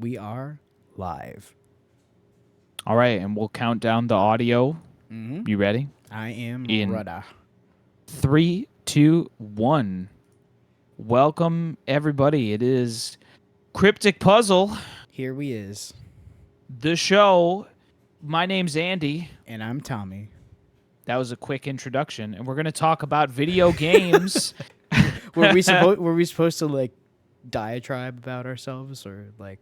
We are live. All right, and we'll count down the audio. Mm-hmm. You ready? I am In Rudda. 3, 2, 1. Welcome, everybody. It is Cryptic Puzzle, Here we is. the show. My name's Andy. And I'm Tommy. That was a quick introduction, and we're going to talk about video games. Were we supposed to like diatribe about ourselves or like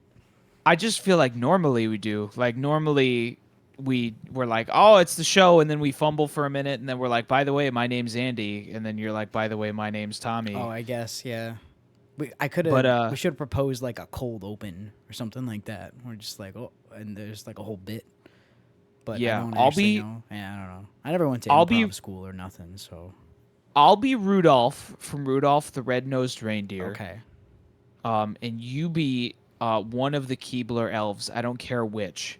I just feel like normally we do. Like, normally we're like, oh, it's the show, and then we fumble for a minute, and then we're like, by the way, my name's Andy, and then you're like, by the way, my name's oh, Tommy. I guess, yeah. We But should have proposed like a cold open or something like that. We're just like, oh, and there's like a whole bit. But I yeah, don't actually know. Yeah, I don't know. I never went to I'll be improv school or nothing, so I'll be Rudolph from Rudolph the Red-Nosed Reindeer. okay. And you be one of the Keebler elves. I don't care which.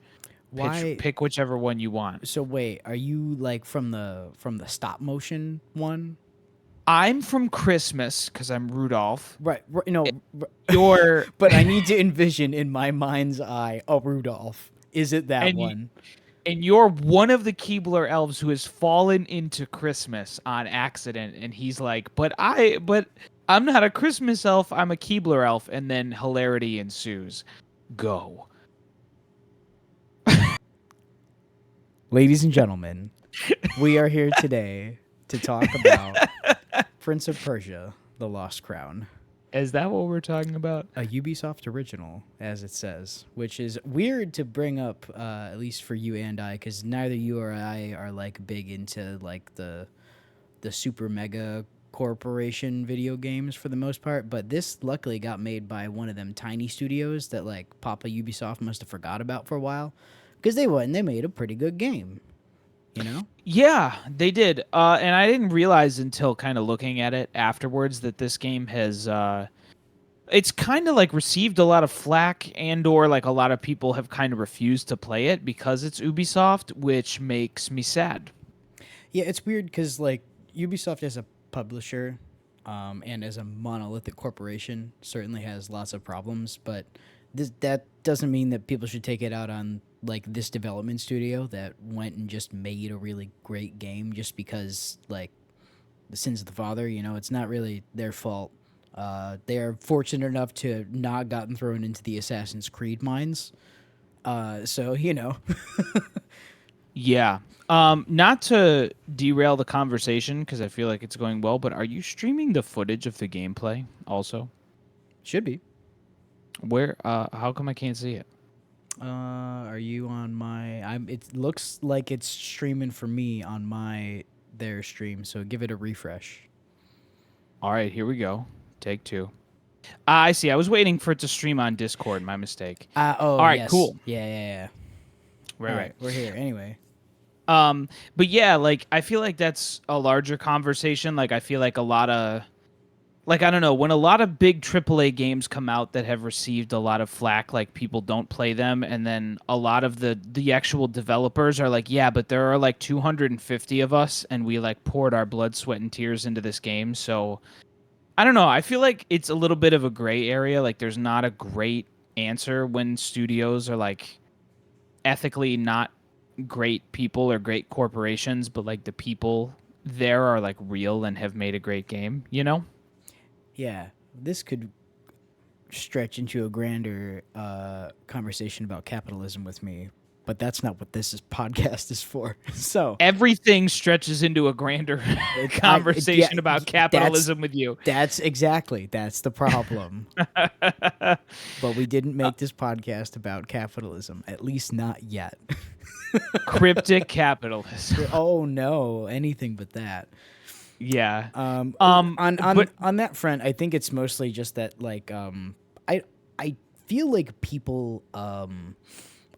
Why Pick whichever one you want. so wait, are you like from the stop motion one? I'm from Christmas because I'm Rudolph. Right, no, You're but I need to envision in my mind's eye a Rudolph. Is it that and one? you're one of the Keebler elves who has fallen into Christmas on accident, and he's like, but I'm not a Christmas elf. I'm a Keebler elf, and then hilarity ensues. Go. Ladies and gentlemen, we are here today to talk about Prince of Persia: The Lost Crown, Is that what we're talking about? a Ubisoft original, as it says, which is weird to bring up, at least for you and I, because neither you or I are like big into like the super mega corporation video games for the most part. But this luckily got made by one of them tiny studios that like Papa Ubisoft must have forgot about for a while, because they went and they made a pretty good game, you know. Yeah, they did. And I didn't realize until kind of looking at it afterwards that this game has it's kind of like received a lot of flack, and or like a lot of people have kind of refused to play it because it's Ubisoft, which makes me sad. Yeah, it's weird because like Ubisoft as a publisher, and as a monolithic corporation certainly has lots of problems, but that doesn't mean that people should take it out on like this development studio that went and just made a really great game just because like the sins of the father. You know, it's not really their fault. They are fortunate enough to not gotten thrown into the Assassin's Creed mines. So you know, Yeah. Not to derail the conversation because I feel like it's going well, but are you streaming the footage of the gameplay also? should be. Where how come I can't see it? Are you on my? It looks like it's streaming for me on my their stream. So give it a refresh. All right, here we go. Take 2. I see. I was waiting for it to stream on Discord. My mistake. Oh All right, yes, cool. yeah. Right, All right. right, we're here anyway. But yeah, like I feel like that's a larger conversation. Like I feel like a lot of like I don't know, when a lot of big AAA games come out that have received a lot of flack, like people don't play them, and then a lot of the actual developers are like, yeah, but there are like 250 of us, and we like poured our blood, sweat, and tears into this game. So I don't know. I feel like it's a little bit of a gray area. Like there's not a great answer when studios are like ethically not great people or great corporations, but like the people there are like real and have made a great game, you know? Yeah, this could stretch into a grander conversation about capitalism with me, but that's not what podcast is for. So Everything stretches into a grander conversation about capitalism with you. that's the problem. But we didn't make this podcast about capitalism, at least not yet. Cryptic capitalism. Oh no, anything but that. Yeah. On that front, I think it's mostly just that like I feel like people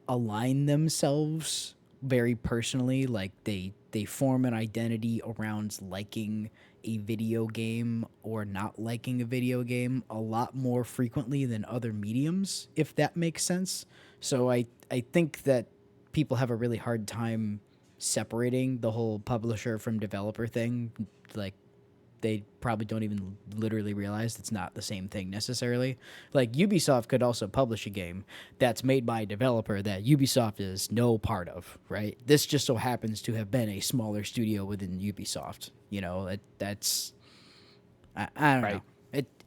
align themselves very personally, like they form an identity around liking a video game or not liking a video game a lot more frequently than other mediums, if that makes sense. So I think that people have a really hard time separating the whole publisher from developer thing. Like they probably don't even literally realize it's not the same thing necessarily. Like Ubisoft could also publish a game that's made by a developer that Ubisoft is no part of, right? This just so happens to have been a smaller studio within Ubisoft. You know, that's I don't know. Right.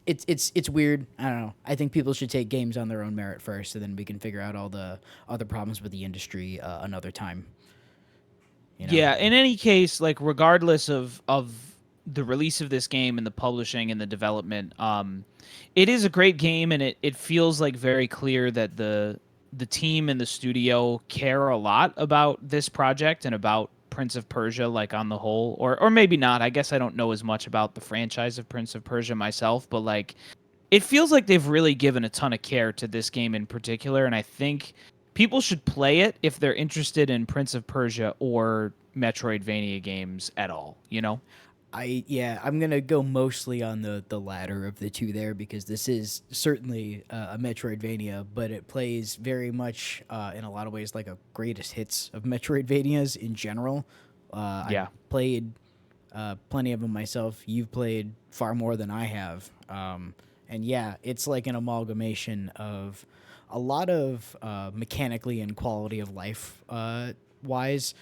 It's weird. I don't know. I think people should take games on their own merit first, and then we can figure out all the other problems with the industry another time. You know. Yeah, in any case, like regardless of the release of this game and the publishing and the development, it is a great game, and it feels like very clear that the team and the studio care a lot about this project and about Prince of Persia, like on the whole, or maybe not. I guess I don't know as much about the franchise of Prince of Persia myself, but like it feels like they've really given a ton of care to this game in particular, and I think people should play it if they're interested in Prince of Persia or Metroidvania games at all, you know? I'm gonna go mostly on the latter of the two there because this is certainly a Metroidvania, but it plays very much in a lot of ways like a greatest hits of Metroidvanias in general. Yeah. I've played plenty of them myself. You've played far more than I have, and yeah, it's like an amalgamation of a lot of mechanically and quality of life wise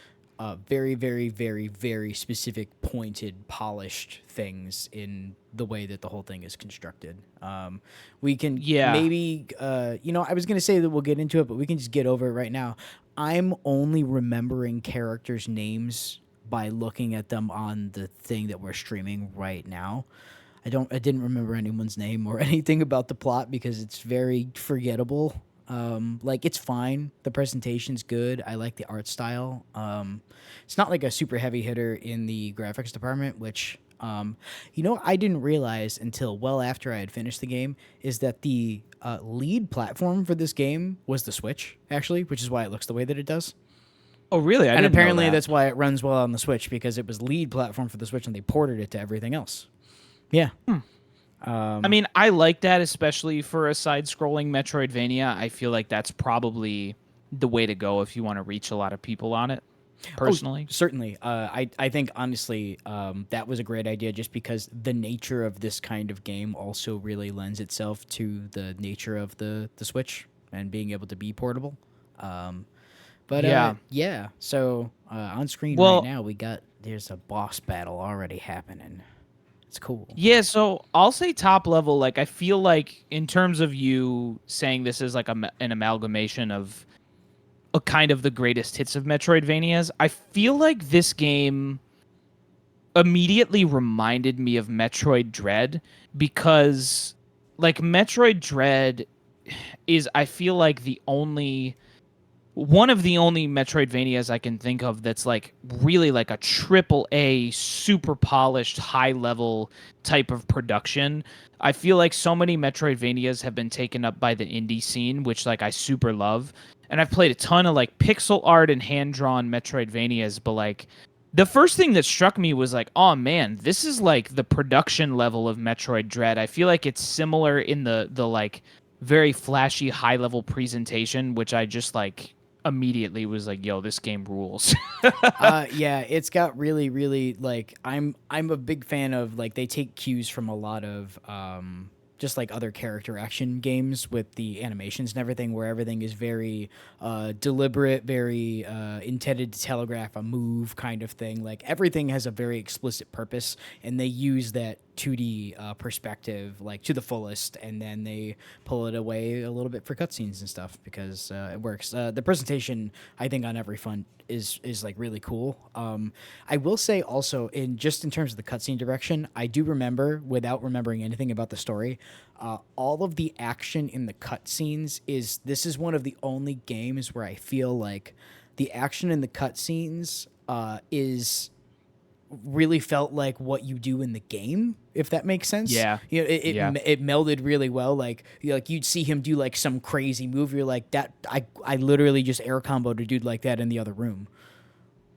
very, very, very, very specific, pointed, polished things in the way that the whole thing is constructed. We can Yeah. maybe, I was going to say that we'll get into it, but we can just get over it right now. I'm only remembering characters' names by looking at them on the thing that we're streaming right now. I didn't remember anyone's name or anything about the plot because it's very forgettable. Like it's fine. The presentation's good. I like the art style. It's not like a super heavy hitter in the graphics department, which I didn't realize until well after I had finished the game is that the lead platform for this game was the Switch, actually, which is why it looks the way that it does. Oh, really? I And didn't know apparently that. that's why it runs well on the Switch because it was lead platform for the Switch and they ported it to everything else. Yeah. I mean, I like that, especially for a side-scrolling Metroidvania. I feel like that's probably the way to go if you want to reach a lot of people on it, personally. Certainly. I think honestly, that was a great idea just because the nature of this kind of game also really lends itself to the nature of the Switch and being able to be portable. Yeah. Yeah. So on screen right Well, now, there's a boss battle already happening. It's cool. yeah, so I'll say top level. Like, I feel like in terms of you saying this is like an amalgamation of a kind of the greatest hits of Metroidvanias, I feel like this game immediately reminded me of Metroid Dread because, like, Metroid Dread is, I feel like, one of the only Metroidvanias I can think of that's like really like a triple A, super polished, high level type of production. I feel like so many Metroidvanias have been taken up by the indie scene, which like I super love. And I've played a ton of like pixel art and hand drawn Metroidvanias, but like the first thing that struck me was like, oh man, this is like the production level of Metroid Dread. I feel like it's similar in the like very flashy high level presentation, which I just like immediately was like, yo, this game rules. Yeah, it's got really, really like I'm a big fan of like they take cues from a lot of just like other character action games with the animations and everything, where everything is very deliberate, very intended to telegraph a move kind of thing. Like everything has a very explicit purpose, and they use that 2D perspective like to the fullest, and then they pull it away a little bit for cutscenes and stuff because it works. The presentation, I think, on every front is like really cool. I will say also in terms of the cutscene direction, I do remember without remembering anything about the story, all of the action in the cutscenes this is one of the only games where I feel like the action in the cutscenes is really felt like what you do in the game, if that makes sense. Yeah. Yeah. It melded really well. Like you'd see him do like some crazy move. You're like that. I literally just air comboed a dude like that in the other room,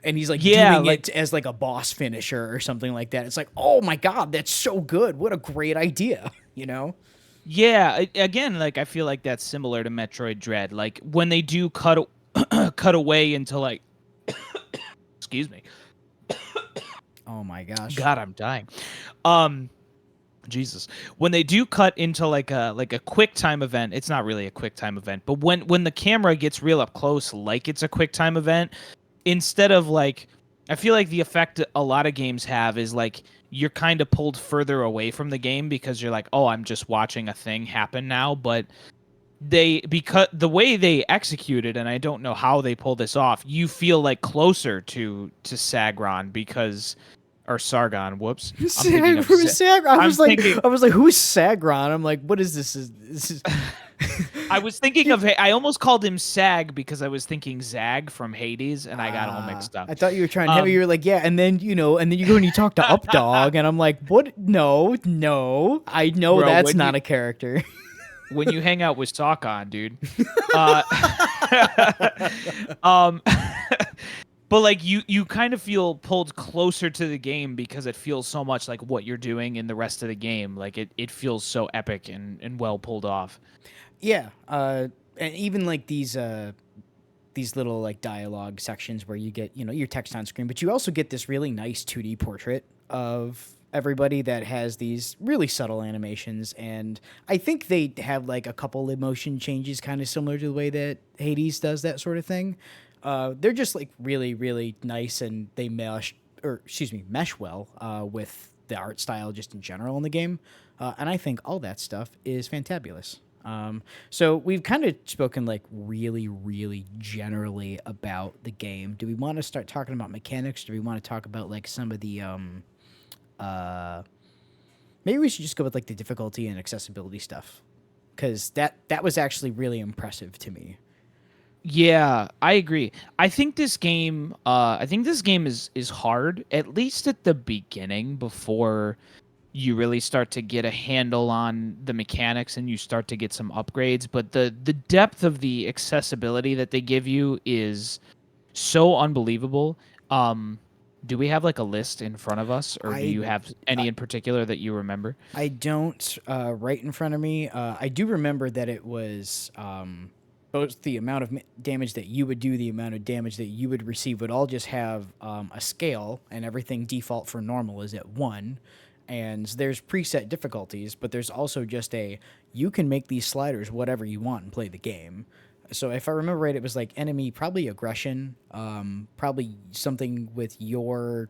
and he's like doing it as like a boss finisher or something like that. It's like, oh my god, that's so good. What a great idea, you know? Yeah, again, like I feel like that's similar to Metroid Dread. Like when they do cut away into like excuse me. Oh my gosh. God, I'm dying. Um, Jesus. When they do cut into like a quick time event, it's not really a quick time event, but when the camera gets real up close, like it's a quick time event, instead of like, I feel like the effect a lot of games have is like you're kind of pulled further away from the game because you're like, oh, I'm just watching a thing happen now. But because the way they execute it, and I don't know how they pull this off, you feel like closer to Sagron because or Sargon. Whoops, I'm thinking of Sag- I'm thinking. I was like, who's Sagron? I'm like, what is this? This is I was thinking of. I almost called him Sag because I was thinking Zag from Hades, and I got all mixed up. I thought you were trying to. You Um, were like, yeah, and then and then you go and you talk to Updog, and I'm like, what? No, no, I know bro, that's not a character. when you hang out with sock on, dude. Uh, um, but like you kind of feel pulled closer to the game because it feels so much like what you're doing in the rest of the game. Like it feels so epic and well pulled off. Yeah, and even like these little like dialogue sections where you get your text on screen, but you also get this really nice 2D portrait of everybody that has these really subtle animations, and I think they have like a couple emotion changes kind of similar to the way that Hades does that sort of thing. They're just like really really nice, and they mesh well with the art style just in general in the game, and I think all that stuff is fantabulous. So we've kind of spoken like really, really generally about the game. Do we want to start talking about mechanics? Do we want to talk about like some of the uh, maybe we should just go with like the difficulty and accessibility stuff because that was actually really impressive to me. Yeah, I agree. I think this game is hard, at least at the beginning, before you really start to get a handle on the mechanics and you start to get some upgrades. But the depth of the accessibility that they give you is so unbelievable. Um, do we have like a list in front of us, or do I you have any in particular that you remember? I don't right in front of me. I do remember that it was both the amount of damage that you would do, the amount of damage that you would receive would all just have a scale, and everything default for normal is at 1. And there's preset difficulties, but there's also just you can make these sliders whatever you want and play the game. So if I remember right, it was like enemy, probably aggression, probably something with your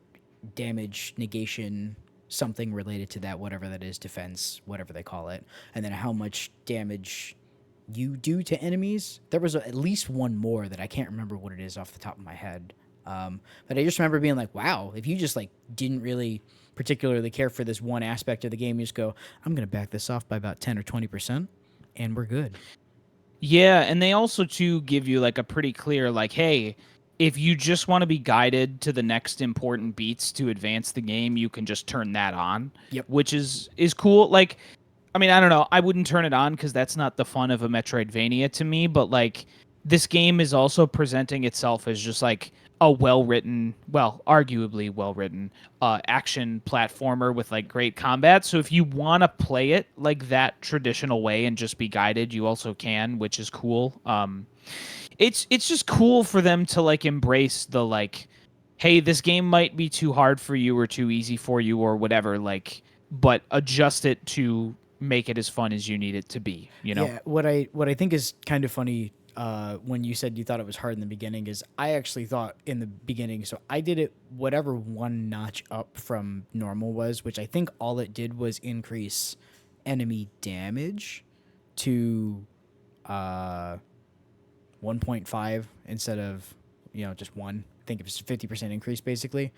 damage negation, something related to that, whatever that is, defense, whatever they call it, and then how much damage you do to enemies. There was at least one more that I can't remember what it is off the top of my head. But I just remember being like, wow, if you just like didn't really particularly care for this one aspect of the game, you just go, I'm going to back this off by about 10 or 20%, and we're good. Yeah, and they also too give you like a pretty clear like, hey, if you just want to be guided to the next important beats to advance the game, you can just turn that on, Yep. which is cool. Like, I mean, I don't know, I wouldn't turn it on because that's not the fun of a Metroidvania to me, but like this game is also presenting itself as just like a well-written, well, arguably well-written action platformer with like great combat. So if you want to play it like that traditional way and just be guided, you also can, which is cool. It's just cool for them to like embrace the like, hey, this game might be too hard for you or too easy for you or whatever, like, but adjust it to make it as fun as you need it to be, you know? Yeah, what I think is kind of funny when you said you thought it was hard in the beginning is I actually thought in the beginning, so I did it whatever one notch up from normal was, which I think all it did was increase enemy damage to uh 1.5 instead of just 1. I think it was a 50% increase basically.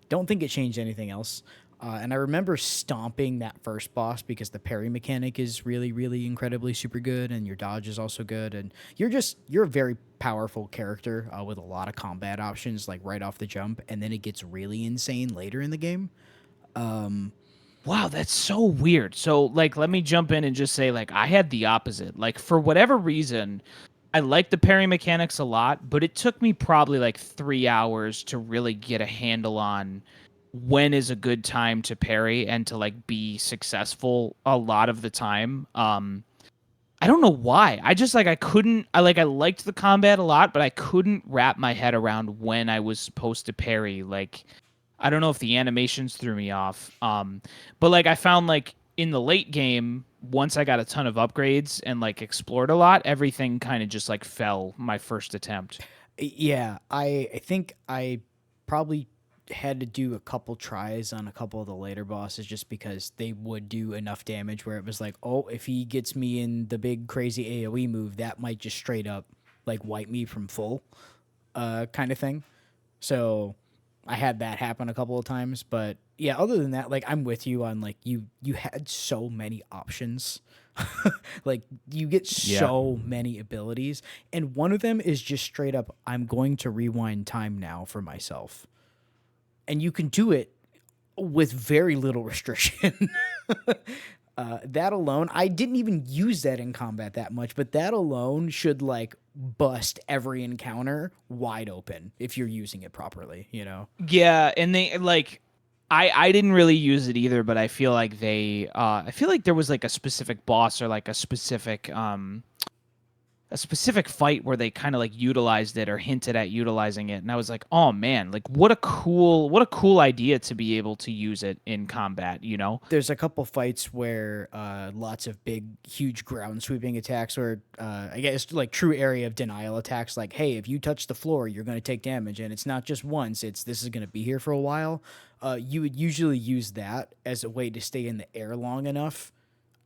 Don't think it changed anything else. And I remember stomping that first boss because the parry mechanic is really, really incredibly super good, and your dodge is also good, and you're a very powerful character with a lot of combat options like right off the jump, and then it gets really insane later in the game. Wow, that's so weird. So, like, let me jump in and just say, like, I had the opposite. Like, for whatever reason, I like the parry mechanics a lot, but it took me probably like 3 hours to really get a handle on when is a good time to parry and to like be successful a lot of the time. I don't know why. I just like I couldn't I liked the combat a lot, but I couldn't wrap my head around when I was supposed to parry. Like I don't know if the animations threw me off. But like I found like in the late game, once I got a ton of upgrades and like explored a lot, everything kind of just like fell my first attempt. Yeah, I think I probably had to do a couple tries on a couple of the later bosses just because they would do enough damage where it was like, oh, if he gets me in the big crazy AoE move, that might just straight up like wipe me from full, kind of thing. So I had that happen a couple of times, but yeah, other than that, like I'm with you on like you had so many options. Like you get Yeah. so many abilities, and one of them is just straight up I'm going to rewind time now for myself. And you can do it with very little restriction. That alone, I didn't even use that in combat that much, but that alone should like bust every encounter wide open if you're using it properly, you know? Yeah, and they like I didn't really use it either, but I feel like I feel like there was like a specific boss or like a specific fight where they kind of like utilized it or hinted at utilizing it, and I was like, "Oh man, like what a cool idea to be able to use it in combat, you know?" There's a couple fights where lots of big, huge ground sweeping attacks, or I guess like true area of denial attacks. Like, hey, if you touch the floor, you're going to take damage, and it's not just once. It's this is going to be here for a while. You would usually use that as a way to stay in the air long enough,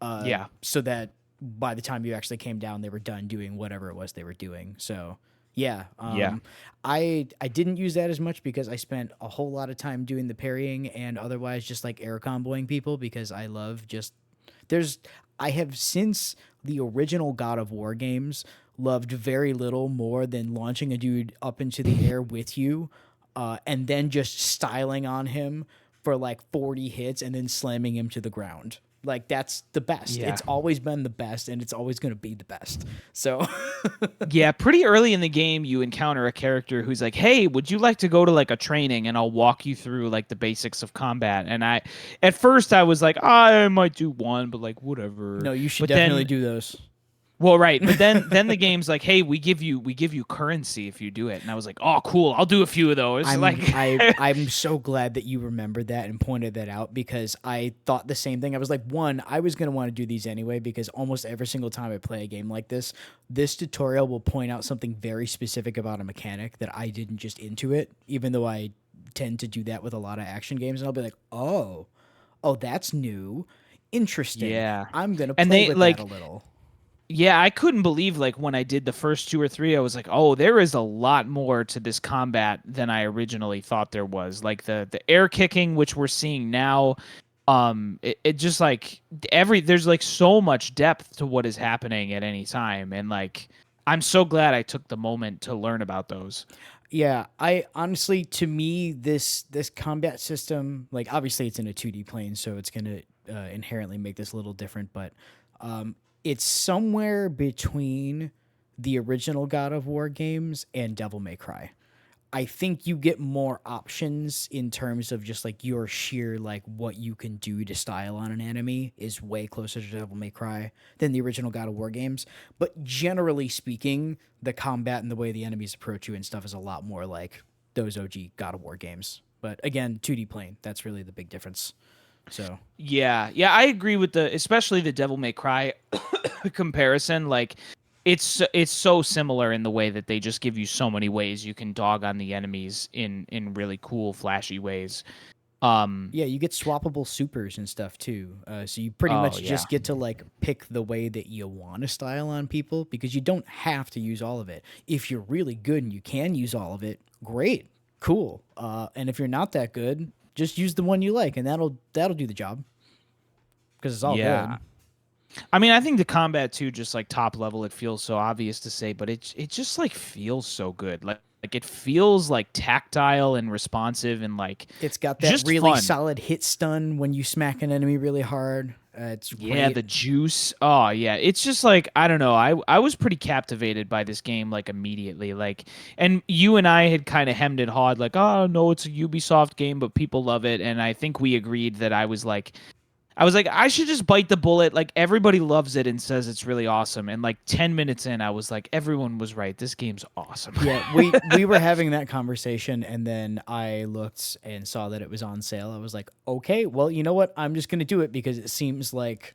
Yeah. so that by the time you actually came down, they were done doing whatever it was they were doing. So yeah, Yeah. I didn't use that as much because I spent a whole lot of time doing the parrying and otherwise just like air comboing people because I love just there's I have since the original God of War games loved very little more than launching a dude up into the air with you, and then just styling on him for like 40 hits and then slamming him to the ground. Like that's the best. Yeah. It's always been the best and it's always going to be the best. So Yeah, pretty early in the game, you encounter a character who's like, "Hey, would you like to go to like a training and I'll walk you through like the basics of combat?" And at first, I was like, "I might do one, but like whatever." no, you should But definitely then, do those. well, right, but then the game's like, "Hey, we give you currency if you do it," and I was like, "Oh, cool, I'll do a few of those." Like, I'm so glad that you remembered that and pointed that out because I thought the same thing. I was like, one, I was gonna want to do these anyway because almost every single time I play a game like this tutorial will point out something very specific about a mechanic that I didn't just intuit, even though I tend to do that with a lot of action games, and I'll be like, oh, that's new, interesting. yeah, I'm gonna and play they with that a like little. yeah, I couldn't believe like when I did the first two or three, I was like, "Oh, there is a lot more to this combat than I originally thought there was." Like the air kicking, which we're seeing now, it just like there's like so much depth to what is happening at any time, and like I'm so glad I took the moment to learn about those. Yeah, I honestly, to me, this combat system, like obviously it's in a 2D plane, so it's gonna inherently make this a little different, but um, it's somewhere between the original God of War games and Devil May Cry. I think you get more options in terms of just like your sheer like what you can do to style on an enemy is way closer to Devil May Cry than the original God of War games. But generally speaking, the combat and the way the enemies approach you and stuff is a lot more like those OG God of War games. But again, 2D plane, that's really the big difference. So Yeah, yeah, I agree with especially the Devil May Cry comparison. Like, it's so similar in the way that they just give you so many ways you can dog on the enemies in really cool, flashy ways. Um, yeah, you get swappable supers and stuff too. So you pretty oh much yeah, just get to like pick the way that you want to style on people because you don't have to use all of it. If you're really good and you can use all of it, great, cool. And if you're not that good, just use the one you like, and that'll do the job because it's all yeah. good. I mean, I think the combat too, just like top level, it feels so obvious to say, but it just like feels so good. Like it feels like tactile and responsive and like It's got that just really fun. solid hit stun when you smack an enemy really hard. It's Yeah, great. the juice. Oh yeah, it's just like I don't know. I was pretty captivated by this game like immediately. Like, and you and I had kind of hemmed and hawed like, oh no, it's a Ubisoft game, but people love it, and I think we agreed that I was like I was like, I should just bite the bullet. Like everybody loves it and says it's really awesome. And like 10 minutes in, I was like, everyone was right. This game's awesome. Yeah, we were having that conversation, and then I looked and saw that it was on sale. I was like, okay, well, you know what? I'm just gonna do it because it seems like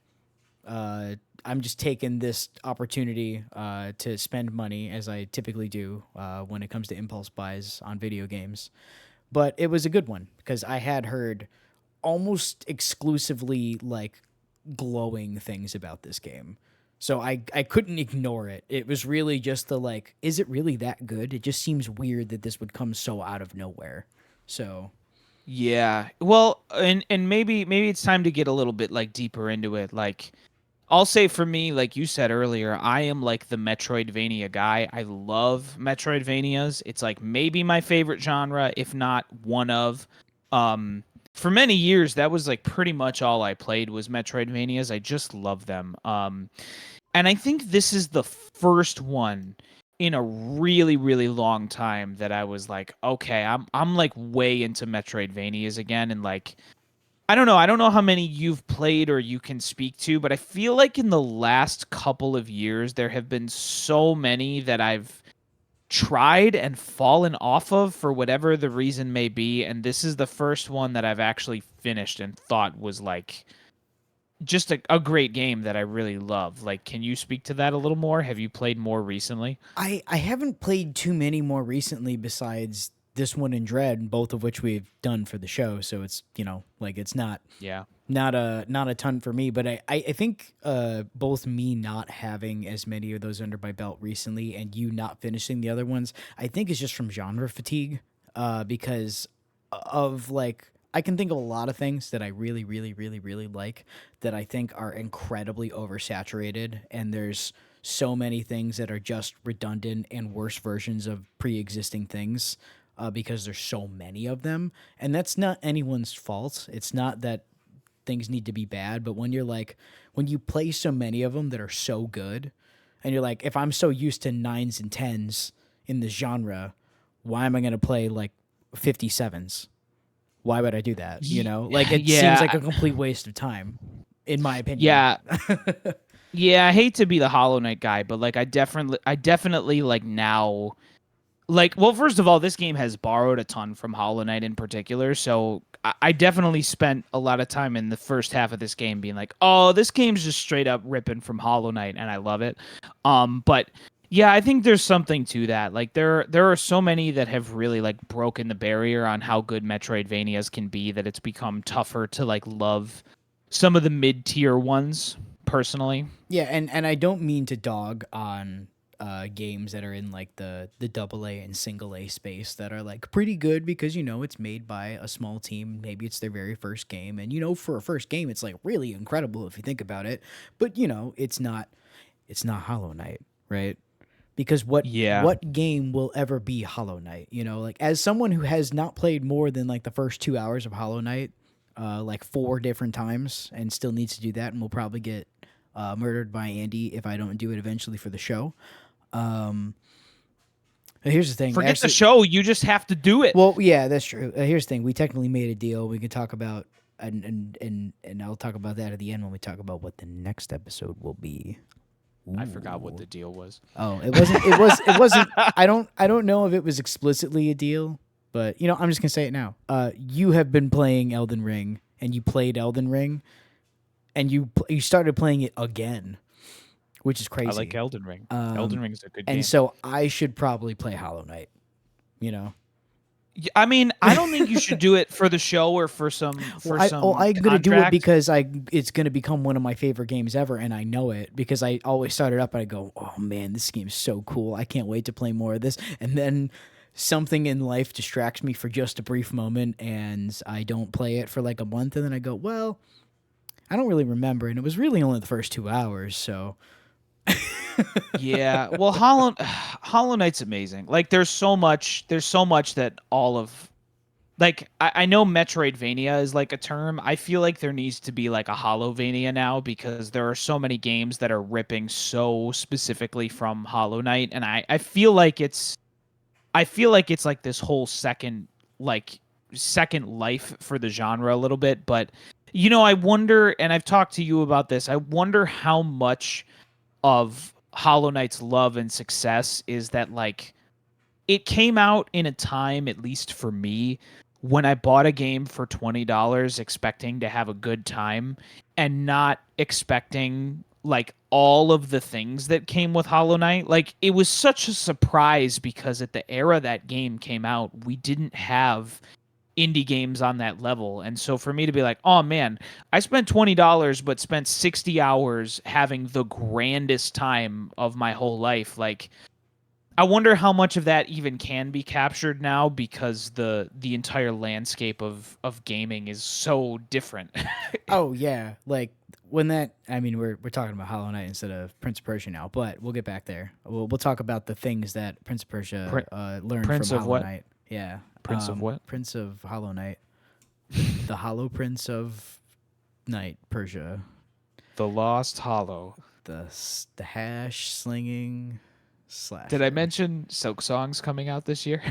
I'm just taking this opportunity to spend money as I typically do when it comes to impulse buys on video games. But it was a good one because I had heard almost exclusively like glowing things about this game. So I couldn't ignore it. It was really just the like, is it really that good? It just seems weird that this would come so out of nowhere. So Yeah. Well, and maybe it's time to get a little bit like deeper into it. Like I'll say for me, like you said earlier, I am like the Metroidvania guy. I love Metroidvanias. It's like maybe my favorite genre, if not one of. Um, for many years, that was like pretty much all I played was Metroidvanias. I just love them. And I think this is the first one in a really, really long time that I was like, okay, I'm like way into Metroidvanias again, and like I don't know. I don't know how many you've played or you can speak to, but I feel like in the last couple of years there have been so many that I've tried and fallen off of for whatever the reason may be, and this is the first one that I've actually finished and thought was like just a great game that I really love. Like, can you speak to that a little more? Have you played more recently? I haven't played too many more recently besides this one and Dread, both of which we've done for the show. So it's like it's Yeah. not a ton for me. But I think both me not having as many of those under my belt recently and you not finishing the other ones, I think is just from genre fatigue. Because of like I can think of a lot of things that I really, really, really, really like that I think are incredibly oversaturated, and there's so many things that are just redundant and worse versions of pre-existing things because there's so many of them, and that's not anyone's fault. It's not that things need to be bad, but when you play so many of them that are so good, and you're like, if I'm so used to nines and tens in the genre, why am I going to play like 57s? Why would I do that? Like it seems like Yeah. a complete waste of time, in my opinion. Yeah. Yeah, I hate to be the Hollow Knight guy, but like I definitely like now like well, first of all, this game has borrowed a ton from Hollow Knight in particular, so I definitely spent a lot of time in the first half of this game being like, "Oh, this game's just straight up ripping from Hollow Knight," and I love it. But yeah, I think there's something to that. Like there are so many that have really like broken the barrier on how good Metroidvanias can be that it's become tougher to like love some of the mid-tier ones personally. Yeah, and I don't mean to dog on games that are in like the double A and single A space that are like pretty good because it's made by a small team. Maybe it's their very first game, and for a first game, it's like really incredible if you think about it. But it's not Hollow Knight, right? Because Yeah. what game will ever be Hollow Knight? Like as someone who has not played more than like the first 2 hours of Hollow Knight, like 4 different times, and still needs to do that, and will probably get murdered by Andy if I don't do it eventually for the show. Um, Here's the thing. Forget the Actually, show, you just have to do it. well, yeah, that's true. Here's the thing. We technically made a deal. We can talk about and I'll talk about that at the end when we talk about what the next episode will be. I forgot what Ooh. the deal was. Oh, it wasn't. It wasn't. I don't know if it was explicitly a deal, but I'm just gonna say it now. You have been playing Elden Ring, and you played Elden Ring, and you started playing it again, which is crazy. I like Elden Ring. Um, Elden Ring's a good and game. so I should probably play Hollow Knight. You know, I mean, I don't think you should do it for the show or for some I'm gonna do it contract. because it's gonna become one of my favorite games ever, and I know it because I always start it up and I go, "Oh man, this game's so cool! I can't wait to play more of this." And then something in life distracts me for just a brief moment, and I don't play it for like a month, and then I go, "Well, I don't really remember," and it was really only the first 2 hours, so. Yeah. Well, Hollow Knight's amazing. Like there's so much that all of like I know Metroidvania is like a term. I feel like there needs to be like a Hollowvania now because there are so many games that are ripping so specifically from Hollow Knight, and I feel like it's like this whole second life for the genre a little bit, but You know, I wonder, and I've talked to you about this. I wonder how much of Hollow Knight's love and success is that like it came out in a time, at least for me, when I bought a game for $20 expecting to have a good time and not expecting like all of the things that came with Hollow Knight. Like it was such a surprise because at the era that game came out, we didn't have indie games on that level. And so for me to be like, oh man, I spent $20 but spent 60 hours having the grandest time of my whole life, like I wonder how much of that even can be captured now because the entire landscape of gaming is so different. Oh yeah, like when that. I mean, we're talking about Hollow Knight instead of Prince of Persia now, but we'll get back there. We'll talk about the things that Prince of Persia learned Prince from of Hollow what? Knight. Yeah, Prince of what? Prince of Hollow Knight, the Hollow Prince of Night Persia, The Lost Hollow. the hash slinging slasher. Did I mention Silk Song's coming out this year?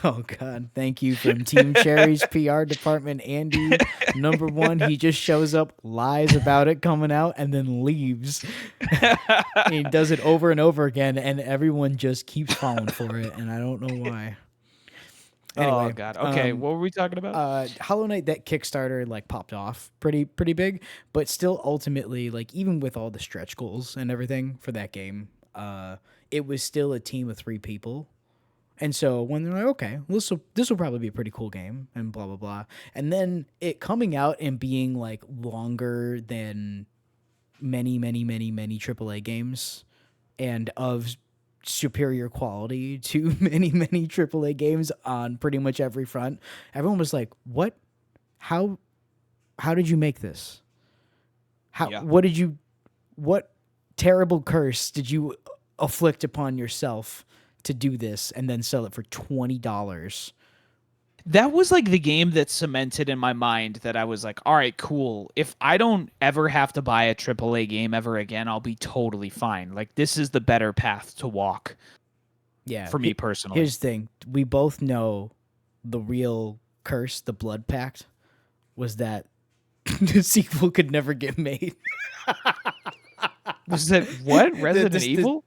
Oh God! Thank you from Team Cherry's PR department, Andy. Number one, he just shows up, lies about it coming out, and then leaves. And he does it over and over again, and everyone just keeps falling for it, and I don't know why. Anyway, Oh God. Okay, what were we talking about? Hollow Knight, that Kickstarter like popped off pretty big, but still ultimately, like even with all the stretch goals and everything for that game, it was still a team of 3 people. And so when they're like, okay, this will probably be a pretty cool game and blah blah blah, and then it coming out and being like longer than many AAA games, and of superior quality to many AAA games on pretty much every front, everyone was like, what? How did you make this? Yeah. What terrible curse did you afflict upon yourself to do this and then sell it for $20? That was like the game that cemented in my mind that I was like, all right, cool. If I don't ever have to buy a AAA game ever again, I'll be totally fine. Like this is the better path to walk. Yeah. For me personally. Here's the thing. We both know the real curse, the Blood Pact, was that the sequel could never get made. Was that what? Resident Evil?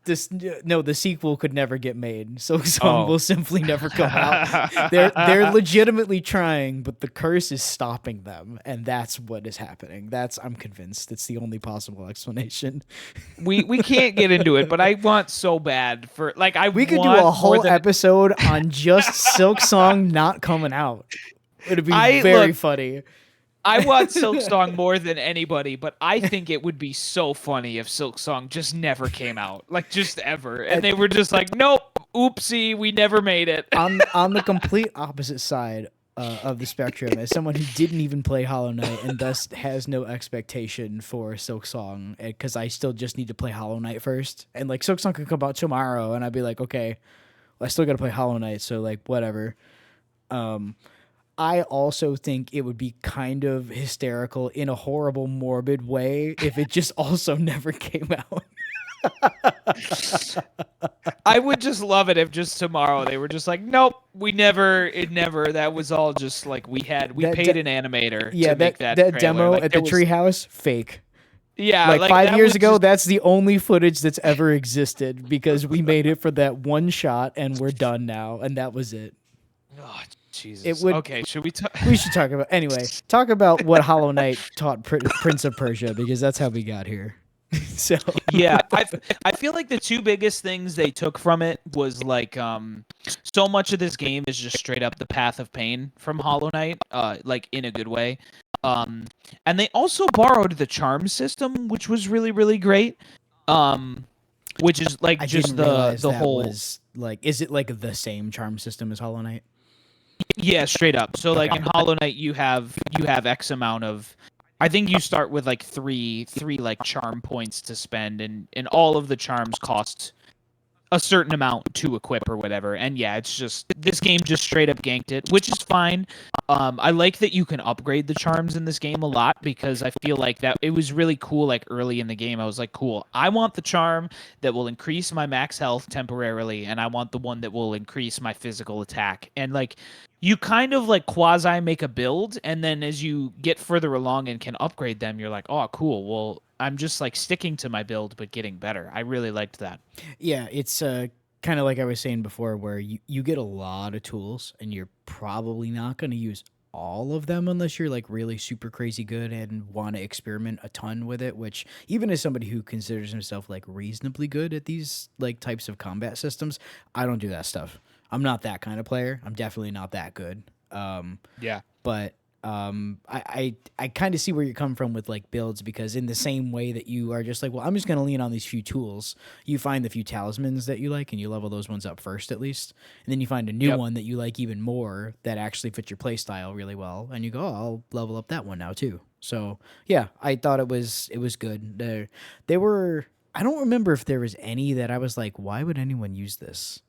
No, the sequel could never get made. So Song will simply never come out. They're legitimately trying, but the curse is stopping them, and that's what is happening. I'm convinced it's the only possible explanation. We can't get into it, but I want so bad for like we could do a whole episode on just Silk Song not coming out. It'd be very funny. I want Silk Song more than anybody, but I think it would be so funny if Silk Song just never came out, like just ever, and they were just like, "Nope, oopsie, we never made it." On the complete opposite side of the spectrum, as someone who didn't even play Hollow Knight and thus has no expectation for Silk Song, because I still just need to play Hollow Knight first, and like Silk Song could come out tomorrow, and I'd be like, okay, well, I still got to play Hollow Knight, so like whatever. I also think it would be kind of hysterical in a horrible, morbid way if it just also never came out. I would just love it if just tomorrow they were just like, nope, it never, that was all just like we paid an animator to make that demo like, at the treehouse, fake. Yeah, like 5 years ago, that's the only footage that's ever existed because we made it for that one shot and we're done now, and that was it. Oh, Jesus. Okay, should we talk? We should talk about what Hollow Knight taught Prince of Persia, because that's how we got here. So yeah, I feel like the 2 biggest things they took from it was like so much of this game is just straight up the path of pain from Hollow Knight, like in a good way. And they also borrowed the charm system, which was really great. Which is like just the whole was like, is it like the same charm system as Hollow Knight? Yeah, straight up. So like in Hollow Knight, you have X amount of. I think you start with like three like charm points to spend, and all of the charms cost a certain amount to equip or whatever. And yeah, it's just this game just straight up ganked it, which is fine. I like that you can upgrade the charms in this game a lot because I feel like that it was really cool. Like early in the game, I was like, cool, I want the charm that will increase my max health temporarily, and I want the one that will increase my physical attack. And like you kind of like quasi make a build, and then as you get further along and can upgrade them, you're like, oh, cool. Well, I'm just like sticking to my build but getting better. I really liked that. Yeah, it's kind of like I was saying before, where you get a lot of tools, and you're probably not going to use all of them unless you're like really super crazy good and want to experiment a ton with it. Which, even as somebody who considers himself like reasonably good at these like types of combat systems, I don't do that stuff. I'm not that kind of player. I'm definitely not that good. Yeah. But I kind of see where you're coming from with like builds, because in the same way that you are just like, well, I'm just going to lean on these few tools, you find the few talismans that you like and you level those ones up first at least, and then you find a new Yep. one that you like even more that actually fits your play style really well, and you go, oh, I'll level up that one now too. So yeah, I thought it was good. They were. I don't remember if there was any that I was like, why would anyone use this?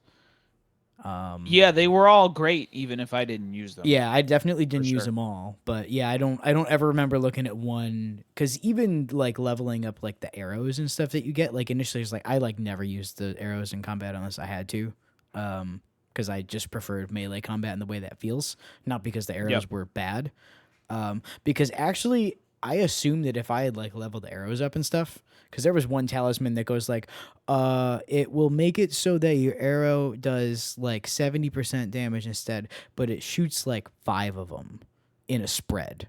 Yeah, they were all great, even if I didn't use them. Yeah, I definitely For didn't use sure. them all, but yeah, I don't ever remember looking at one, because even like leveling up like the arrows and stuff that you get, like initially it's like I like never used the arrows in combat unless I had to, because I just preferred melee combat in the way that feels, not because the Yep. arrows were bad. Because actually, I assumed that if I had like leveled the arrows up and stuff, because there was one talisman that goes like, it will make it so that your arrow does like 70% damage instead, but it shoots like five of them in a spread.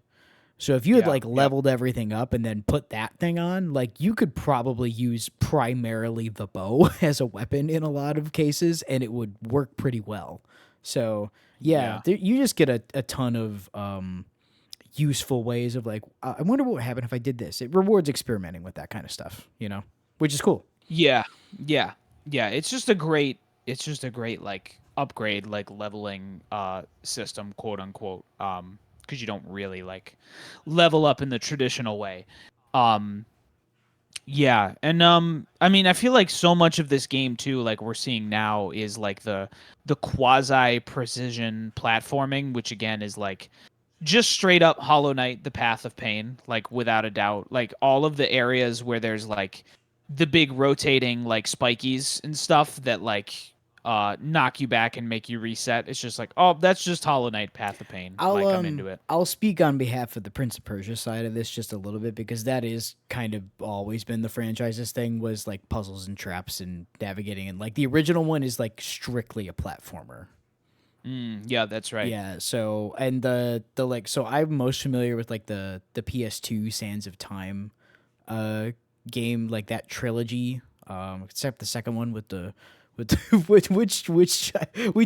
So if you had Yeah. like Yep. leveled everything up and then put that thing on, like you could probably use primarily the bow as a weapon in a lot of cases, and it would work pretty well. So yeah, Yeah. you just get a ton of useful ways of like, I wonder what would happen if I did this. It rewards experimenting with that kind of stuff, which is cool. Yeah. Yeah. Yeah. It's just a great like upgrade, like leveling system, quote unquote. Because you don't really like level up in the traditional way. Um yeah, and I mean I feel like so much of this game too, like we're seeing now, is like the quasi precision platforming, which again is like just straight up Hollow Knight, the Path of Pain, like without a doubt. Like all of the areas where there's like the big rotating like spikies and stuff that like knock you back and make you reset. It's just like, oh, that's just Hollow Knight, Path of Pain. I'll Like I'm um into it. I'll speak on behalf of the Prince of Persia side of this just a little bit, because that is kind of always been the franchise's thing, was like puzzles and traps and navigating, and like the original one is like strictly a platformer. Yeah, that's right. Yeah, so and the like, so I'm most familiar with like the PS2 Sands of Time uh game, like that trilogy, except the second one with the with which we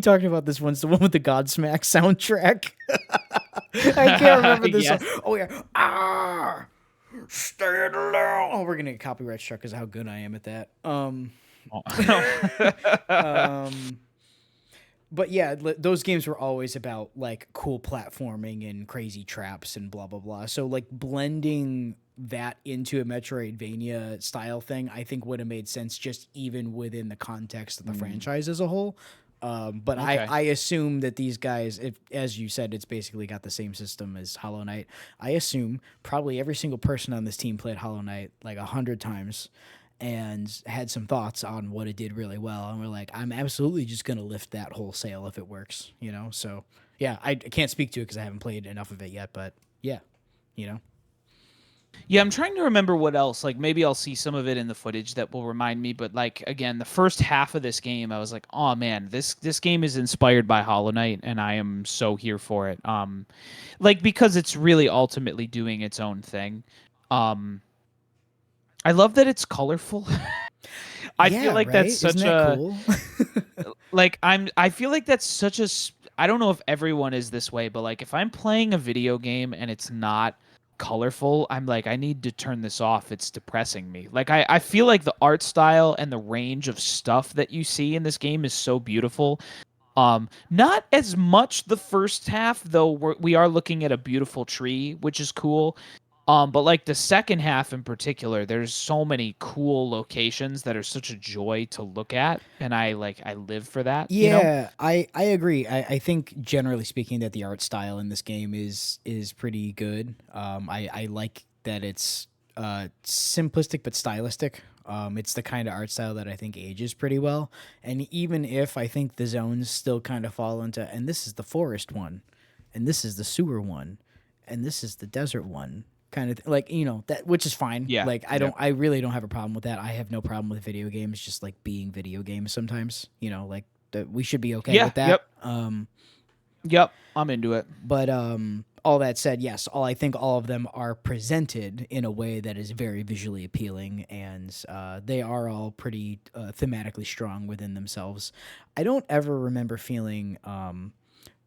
talked about this once, the one with the Godsmack soundtrack. I can't remember this song. Yes. Oh yeah. Ah, stand alone. Oh, we're gonna get copyright struck because of how good I am at that. Um but yeah, those games were always about like cool platforming and crazy traps and blah blah blah. So like blending that into a Metroidvania style thing, I think would have made sense just even within the context of the franchise as a whole. But Okay. I assume that these guys, if, as you said, it's basically got the same system as Hollow Knight. I assume probably every single person on this team played Hollow Knight like 100 times and had some thoughts on what it did really well. And we're like, I'm absolutely just going to lift that wholesale if it works. So yeah, I can't speak to it because I haven't played enough of it yet, but yeah, you know. Yeah, I'm trying to remember what else. Like maybe I'll see some of it in the footage that will remind me. But like again, the first half of this game, I was like, oh man, this game is inspired by Hollow Knight, and I am so here for it. Like because it's really ultimately doing its own thing. Um, I love that it's colorful. I feel Yeah, like that's right? Isn't such that a cool? like I feel like that's such a I don't know if everyone is this way, but like if I'm playing a video game and it's not colorful, I'm like I need to turn this off. It's depressing me. Like I feel like the art style and the range of stuff that you see in this game is so beautiful. Not as much the first half though. We are looking at a beautiful tree, which is cool. But like the second half in particular, there's so many cool locations that are such a joy to look at, and I live for that, you know? Yeah, I agree. I think generally speaking that the art style in this game is pretty good. I like that it's simplistic but stylistic. It's the kind of art style that I think ages pretty well. And even if I think the zones still kind of fall into, and this is the forest one, and this is the sewer one, and this is the desert one, kind of like that, which is fine. Yeah. Like Yeah. I really don't have a problem with that. I have no problem with video games just like being video games sometimes. Like that we should be okay Yeah. with that. Yep. Yep. I'm into it. But all that said, yes, I think all of them are presented in a way that is very visually appealing, and they are all pretty thematically strong within themselves. I don't ever remember feeling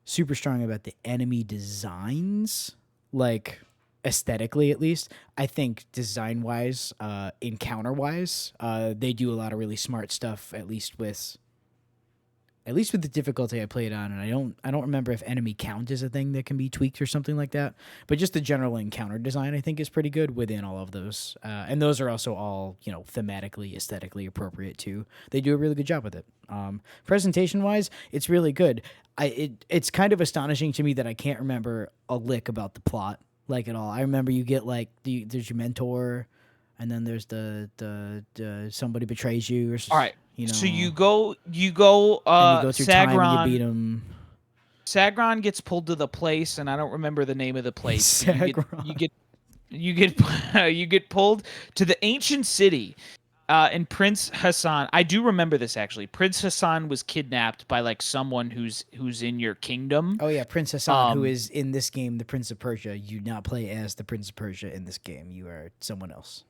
super strong about the enemy designs, like aesthetically at least. I think design wise, encounter wise, they do a lot of really smart stuff, at least with the difficulty I played on, and I don't remember if enemy count is a thing that can be tweaked or something like that. But just the general encounter design I think is pretty good within all of those, and those are also all thematically, aesthetically appropriate too. They do a really good job with it. Presentation wise, it's really good. It's kind of astonishing to me that I can't remember a lick about the plot like at all. I remember you get like there's your mentor, and then there's the somebody betrays you or All right. you know. So you go And you go through time and you beat Sagron. him. Sagron gets pulled to the place, and I don't remember the name of the place. But Sagron. you get you get pulled to the ancient city. And Prince Hassan, I do remember this actually. Prince Hassan was kidnapped by like someone who's in your kingdom. Oh yeah, Prince Hassan, who Um, is in this game the Prince of Persia. You do not play as the Prince of Persia in this game. You are someone else.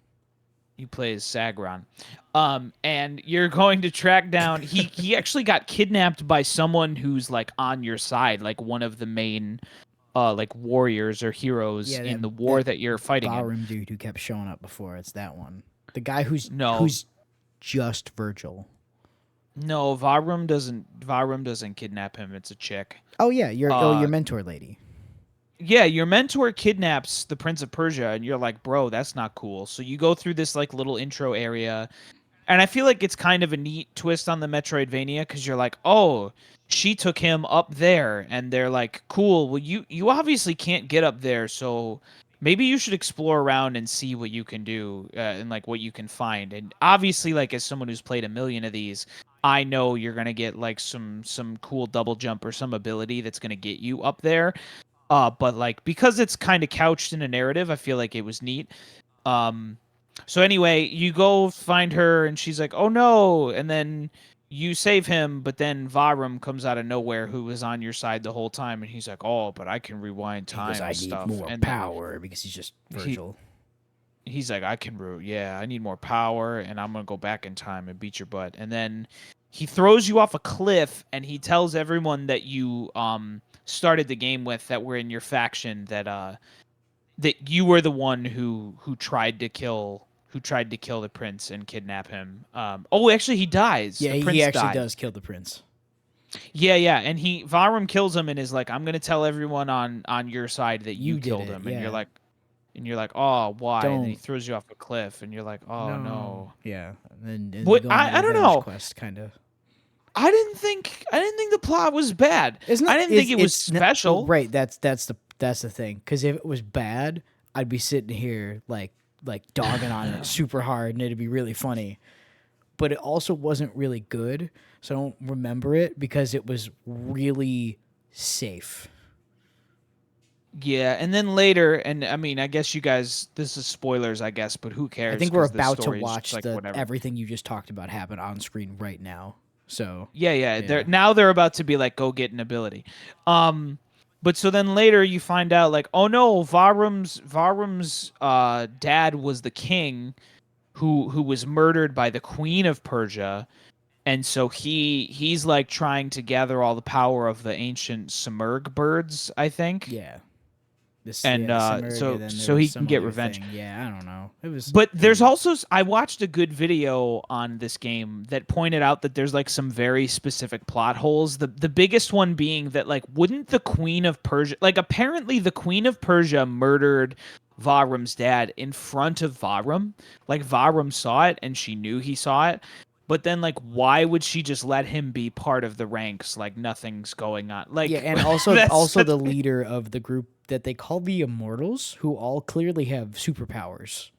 He plays Sagron. And you're going to track down. He actually got kidnapped by someone who's like on your side, like one of the main like warriors or heroes Yeah, in the war that you're fighting in. Ballroom dude who kept showing up before. It's that one. The guy who's No. just Virgil. No, Vahrum doesn't kidnap him. It's a chick. Oh yeah, your Uh, mentor lady. Yeah, your mentor kidnaps the Prince of Persia, and you're like, bro, that's not cool. So you go through this like little intro area, and I feel like it's kind of a neat twist on the Metroidvania because you're like, oh, she took him up there, and they're like, cool. Well, you obviously can't get up there, so maybe you should explore around and see what you can do and like what you can find. And obviously, like as someone who's played a million of these, I know you're gonna get like some cool double jump or some ability that's gonna get you up there. But like because it's kind of couched in a narrative, I feel like it was neat. Um, so anyway, you go find her, and she's like, "Oh no!" And then you save him, but then Vahrum comes out of nowhere, who was on your side the whole time, and he's like, "Oh, but I can rewind He goes, time I and need stuff." more And power because he's just he Virgil. he's like, yeah, I need more power, and I'm gonna go back in time and beat your butt. And then he throws you off a cliff, and he tells everyone that you started the game with, that were in your faction, that you were the one who tried to kill the prince and kidnap him. Oh, actually, he dies. Yeah, The he prince actually dies. does kill the prince. Yeah, and Vahrum kills him and is like, "I'm gonna tell everyone on your side that you You did killed it, him," yeah. and you're like, "Oh, why?" And then he Don't. throws you off a cliff, and you're like, "Oh no." Yeah, and you What go on the I don't revenge know. quest, kind of. I didn't think the plot was bad. Isn't I it? didn't think it was Well, special. right. That's the thing. Because if it was bad, I'd be sitting here like dogging on it super hard, and it'd be really funny. But it also wasn't really good, so I don't remember it because it was really safe. Yeah, and then later, and I mean, I guess you guys, this is spoilers, I guess, but who cares? I think we're 'Cause the about to story's watch like whatever. everything you just talked about happen on screen right now. So Yeah. yeah. They're about to be like, go get an ability. But so then later you find out like, oh no, Vahrum's dad was the king who was murdered by the queen of Persia, and so he's like trying to gather all the power of the ancient Simurgh birds, I think. Yeah. This And the Simurgh, so and then there so was he can some get other revenge. thing. Yeah, I don't know. It was. But there's weird. also I watched a good video on this game that pointed out that there's like some very specific plot holes. The biggest one being that like wouldn't the Queen of Persia, like apparently the Queen of Persia murdered Varum's dad in front of Varum. Like Varum saw it and she knew he saw it. But then like why would she just let him be part of the ranks like nothing's going on? Yeah, Like and also that's the leader of the group that they call the Immortals, who all clearly have superpowers.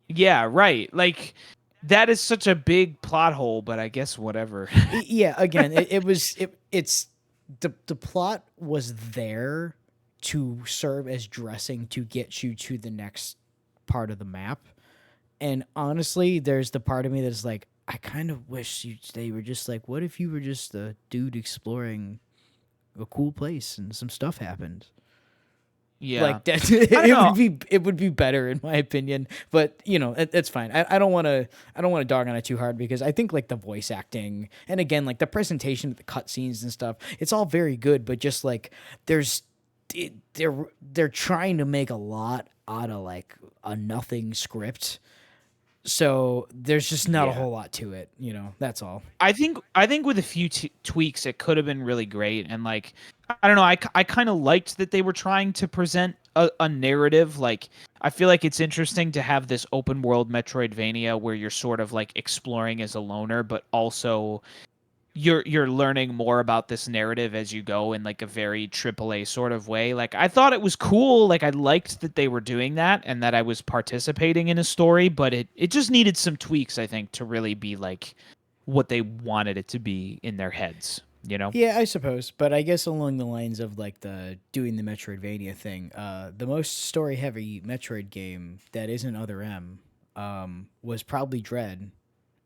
yeah, right. Like that is such a big plot hole, but I guess whatever. Yeah, again, it's the plot was there to serve as dressing to get you to the next part of the map. And honestly, there's the part of me that's like, I kind of wish they were just like, what if you were just a dude exploring a cool place and some stuff happened? Yeah. Like that, I don't know. it would be better in my opinion. But you know, it's fine. I don't want to dog on it too hard because I think like the voice acting and again like the presentation of the cutscenes and stuff, it's all very good. But just like there's they're trying to make a lot out of like a nothing script. So there's just not a Yeah. whole lot to it, you know. That's all. I think with a few tweaks it could have been really great and like I don't know I kind of liked that they were trying to present a narrative like I feel like it's interesting to have this open world Metroidvania where you're sort of like exploring as a loner but also you're learning more about this narrative as you go in like a very AAA sort of way. Like I thought it was cool. Like I liked that they were doing that and that I was participating in a story, but it just needed some tweaks, I think, to really be like what they wanted it to be in their heads, you know? Yeah, I suppose, but I guess along the lines of like the doing the Metroidvania thing, the most story heavy Metroid game that isn't Other M, was probably Dread,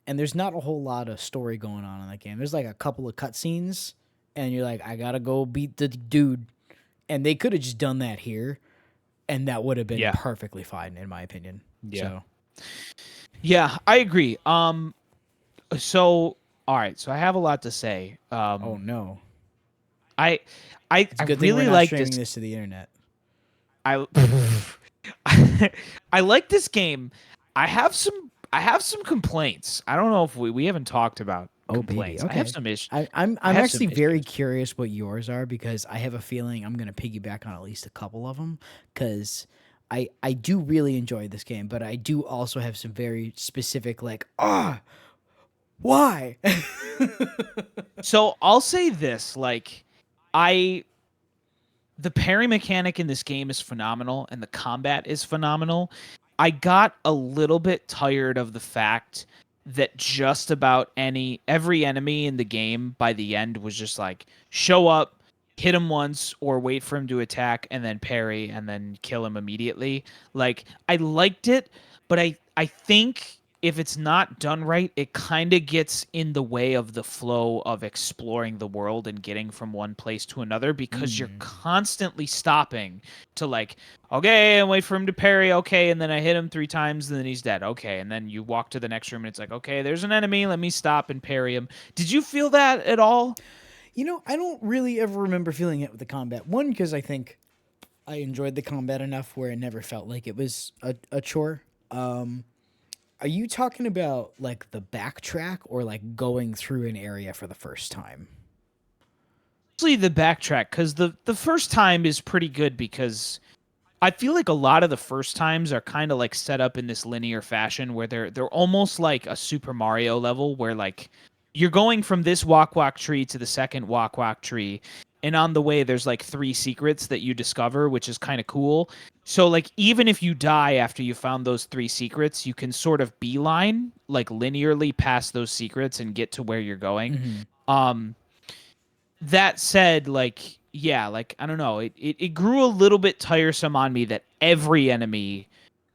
and there's not a whole lot of story going on in that game. There's like a couple of cutscenes, and you're like, I gotta go beat the dude, and they could have just done that here, and that would have been Yeah. perfectly fine in my opinion. Yeah. So Yeah, I agree. So all right, so I have a lot to say. oh no, I I it's a I good thing we're really not like this. streaming this to the internet. I I like this game. I have some complaints. I don't know if we haven't talked about Oh baby, complaints. I have okay. some issues. I'm actually very curious what yours are because I have a feeling I'm gonna piggyback on at least a couple of them because I do really enjoy this game, but I do also have some very specific like why. So I'll say this, like I the parry mechanic in this game is phenomenal and the combat is phenomenal. I got a little bit tired of the fact that just about every enemy in the game by the end was just like show up, hit him once or wait for him to attack and then parry and then kill him immediately. Like I liked it, but I think if it's not done right, it kind of gets in the way of the flow of exploring the world and getting from one place to another because you're Mm. constantly stopping to like, okay, and wait for him to parry, okay, and then I hit him 3 times, and then he's dead, okay, and then you walk to the next room and it's like, okay, there's an enemy, let me stop and parry him. Did you feel that at all? You know, I don't really ever remember feeling it with the combat. One, because I think I enjoyed the combat enough where it never felt like it was a chore. Are you talking about like the backtrack or like going through an area for the first time? Mostly the backtrack because the first time is pretty good because I feel like a lot of the first times are kind of like set up in this linear fashion where they're almost like a Super Mario level where like you're going from this walk walk tree to the second walk walk tree and on the way there's like 3 secrets that you discover which is kind of cool. So like even if you die after you found those 3 secrets, you can sort of beeline like linearly past those secrets and get to where you're going. Mm-hmm. Um that said, like, yeah, like, I don't know. It grew a little bit tiresome on me that every enemy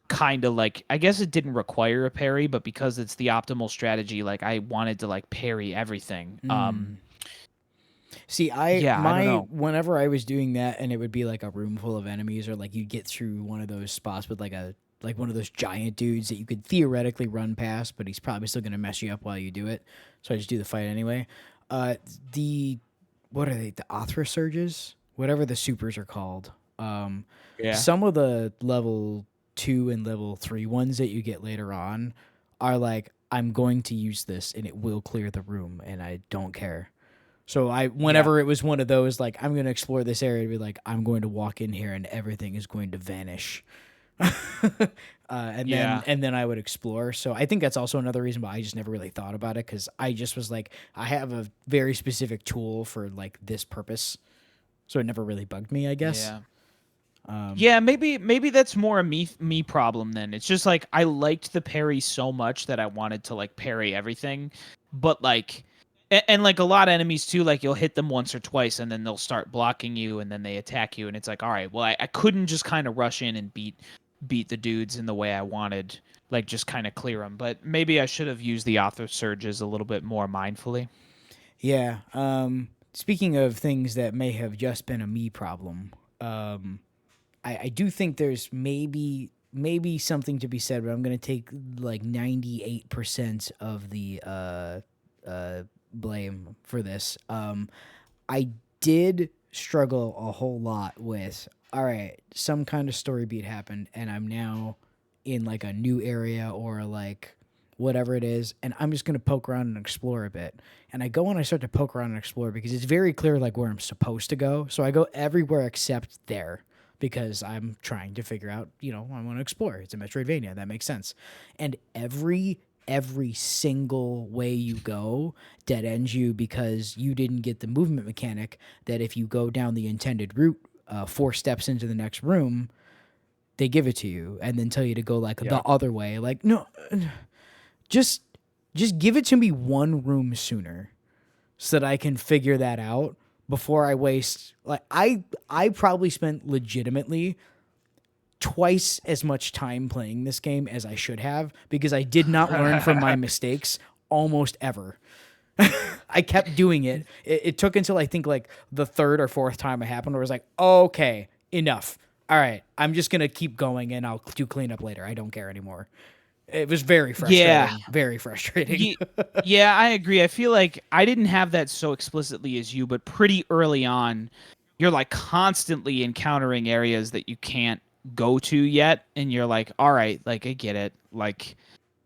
kind of like, I guess it didn't require a parry, but because it's the optimal strategy, like, I wanted to, like, parry everything. Mm. See, Yeah, I don't know. whenever I was doing that, and it would be like a room full of enemies, or like you'd get through one of those spots with like one of those giant dudes that you could theoretically run past, but he's probably still gonna mess you up while you do it. So I just do the fight anyway. The what are they? The Othra surges, whatever the supers are called. Yeah. Some of the level 2 and level 3 ones that you get later on are like, I'm going to use this and it will clear the room, and I don't care. So Yeah. whenever it was one of those, like I'm going to explore this area, be like, I'm going to walk in here and everything is going to vanish. And then Yeah. I would explore. So I think that's also another reason why I just never really thought about it, because I just was like, I have a very specific tool for like this purpose, so it never really bugged me, I guess. Yeah. Um, Yeah, maybe that's more a me problem then. It's just like I liked the parry so much that I wanted to like parry everything, but like and like a lot of enemies too, like you'll hit them once or twice and then they'll start blocking you and then they attack you and it's like, all right, well I couldn't just kind of rush in and beat the dudes in the way I wanted, like just kind of clear them. But maybe I should have used the author surges a little bit more mindfully. yeah. Speaking of things that may have just been a me problem, um, I do think there's maybe something to be said, but I'm gonna take like 98% of the blame for this. I did struggle a whole lot with, all right, some kind of story beat happened and I'm now in like a new area or like whatever it is, and I'm just gonna poke around and explore a bit. And I go and I start to poke around and explore because it's very clear like where I'm supposed to go. So I go everywhere except there because I'm trying to figure out, I want to explore. It's a Metroidvania. That makes sense. And every single way you go dead ends you because you didn't get the movement mechanic that if you go down the intended route 4 steps into the next room, they give it to you and then tell you to go like the Yeah. other way. Like, no, just give it to me one room sooner so that I can figure that out before I waste, like, I probably spent legitimately twice as much time playing this game as I should have because I did not learn from my mistakes almost ever. I kept doing it. It took until I think like the third or fourth time it happened where I was like, okay, enough. All right, I'm just gonna keep going and I'll do cleanup later. I don't care anymore. It was very Yeah. frustrating. Very frustrating. Ye- Yeah, I agree. I feel like I didn't have that so explicitly as you, but pretty early on, you're like constantly encountering areas that you can't go to yet, and you're like, all right, like I get it, like,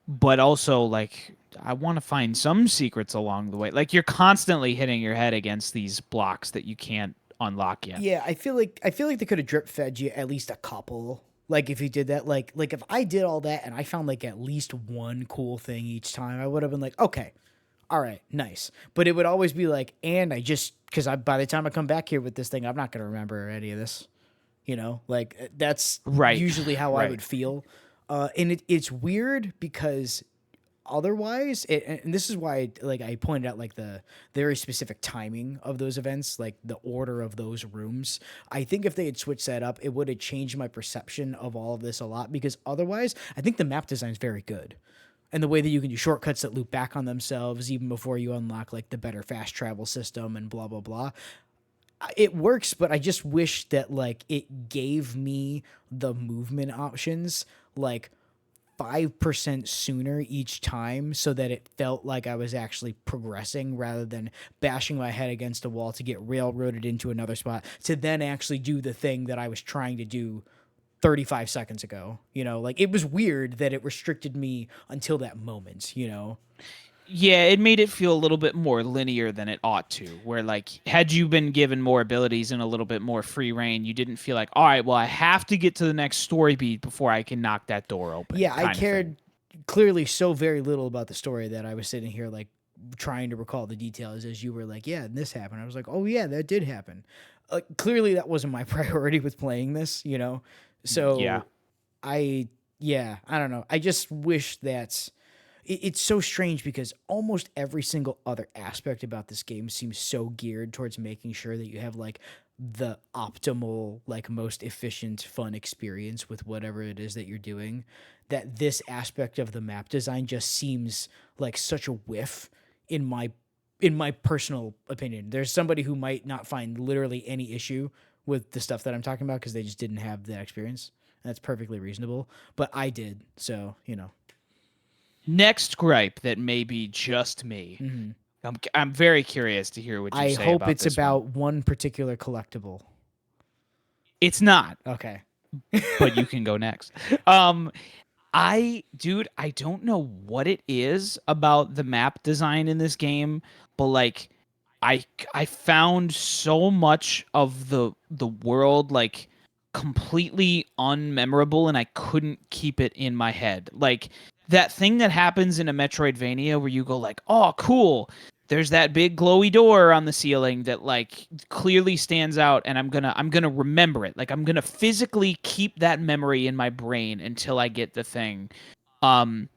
but also like I want to find some secrets along the way. Like you're constantly hitting your head against these blocks that you can't unlock yet. Yeah, I feel like they could have drip fed you at least a couple. Like if you did that, like if I did all that and I found like at least one cool thing each time, I would have been like, okay, all right, nice. But it would always be like, and I just because I by the time I come back here with this thing, I'm not gonna remember any of this. Like that's Right, usually how I right. would feel. And it's weird because otherwise and this is why like I pointed out like the very specific timing of those events, like the order of those rooms. I think if they had switched that up, it would have changed my perception of all of this a lot, because otherwise I think the map design is very good, and the way that you can do shortcuts that loop back on themselves even before you unlock like the better fast travel system and blah blah blah, it works. But I just wish that like it gave me the movement options like 5% sooner each time so that it felt like I was actually progressing rather than bashing my head against a wall to get railroaded into another spot to then actually do the thing that I was trying to do 35 seconds ago. Like it was weird that it restricted me until that moment. Yeah, it made it feel a little bit more linear than it ought to. Where like had you been given more abilities and a little bit more free reign, you didn't feel like, all right, well, I have to get to the next story beat before I can knock that door open, Yeah, I kind of thing. cared clearly so very little about the story that I was sitting here like trying to recall the details as you were like, yeah, and this happened. I was like, oh yeah, that did happen. Clearly that wasn't my priority with playing this. Yeah. So I yeah, I don't know. I just wish that it's so strange because almost every single other aspect about this game seems so geared towards making sure that you have like the optimal, like most efficient, fun experience with whatever it is that you're doing. That this aspect of the map design just seems like such a whiff in my personal opinion. There's somebody who might not find literally any issue with the stuff that I'm talking about because they just didn't have that experience. That's perfectly reasonable, but I did, so. Next gripe that may be just me. Mhm. I'm very curious to hear what you I say hope about it's this one. about one particular collectible. It's not, Okay. but you can go next. Um, I don't know what it is about the map design in this game, but like I found so much of the world like completely unmemorable and I couldn't keep it in my head. Like that thing that happens in a Metroidvania where you go like, "Oh, cool. There's that big glowy door on the ceiling that like clearly stands out and I'm going to remember it. Like I'm going to physically keep that memory in my brain until I get the thing." Um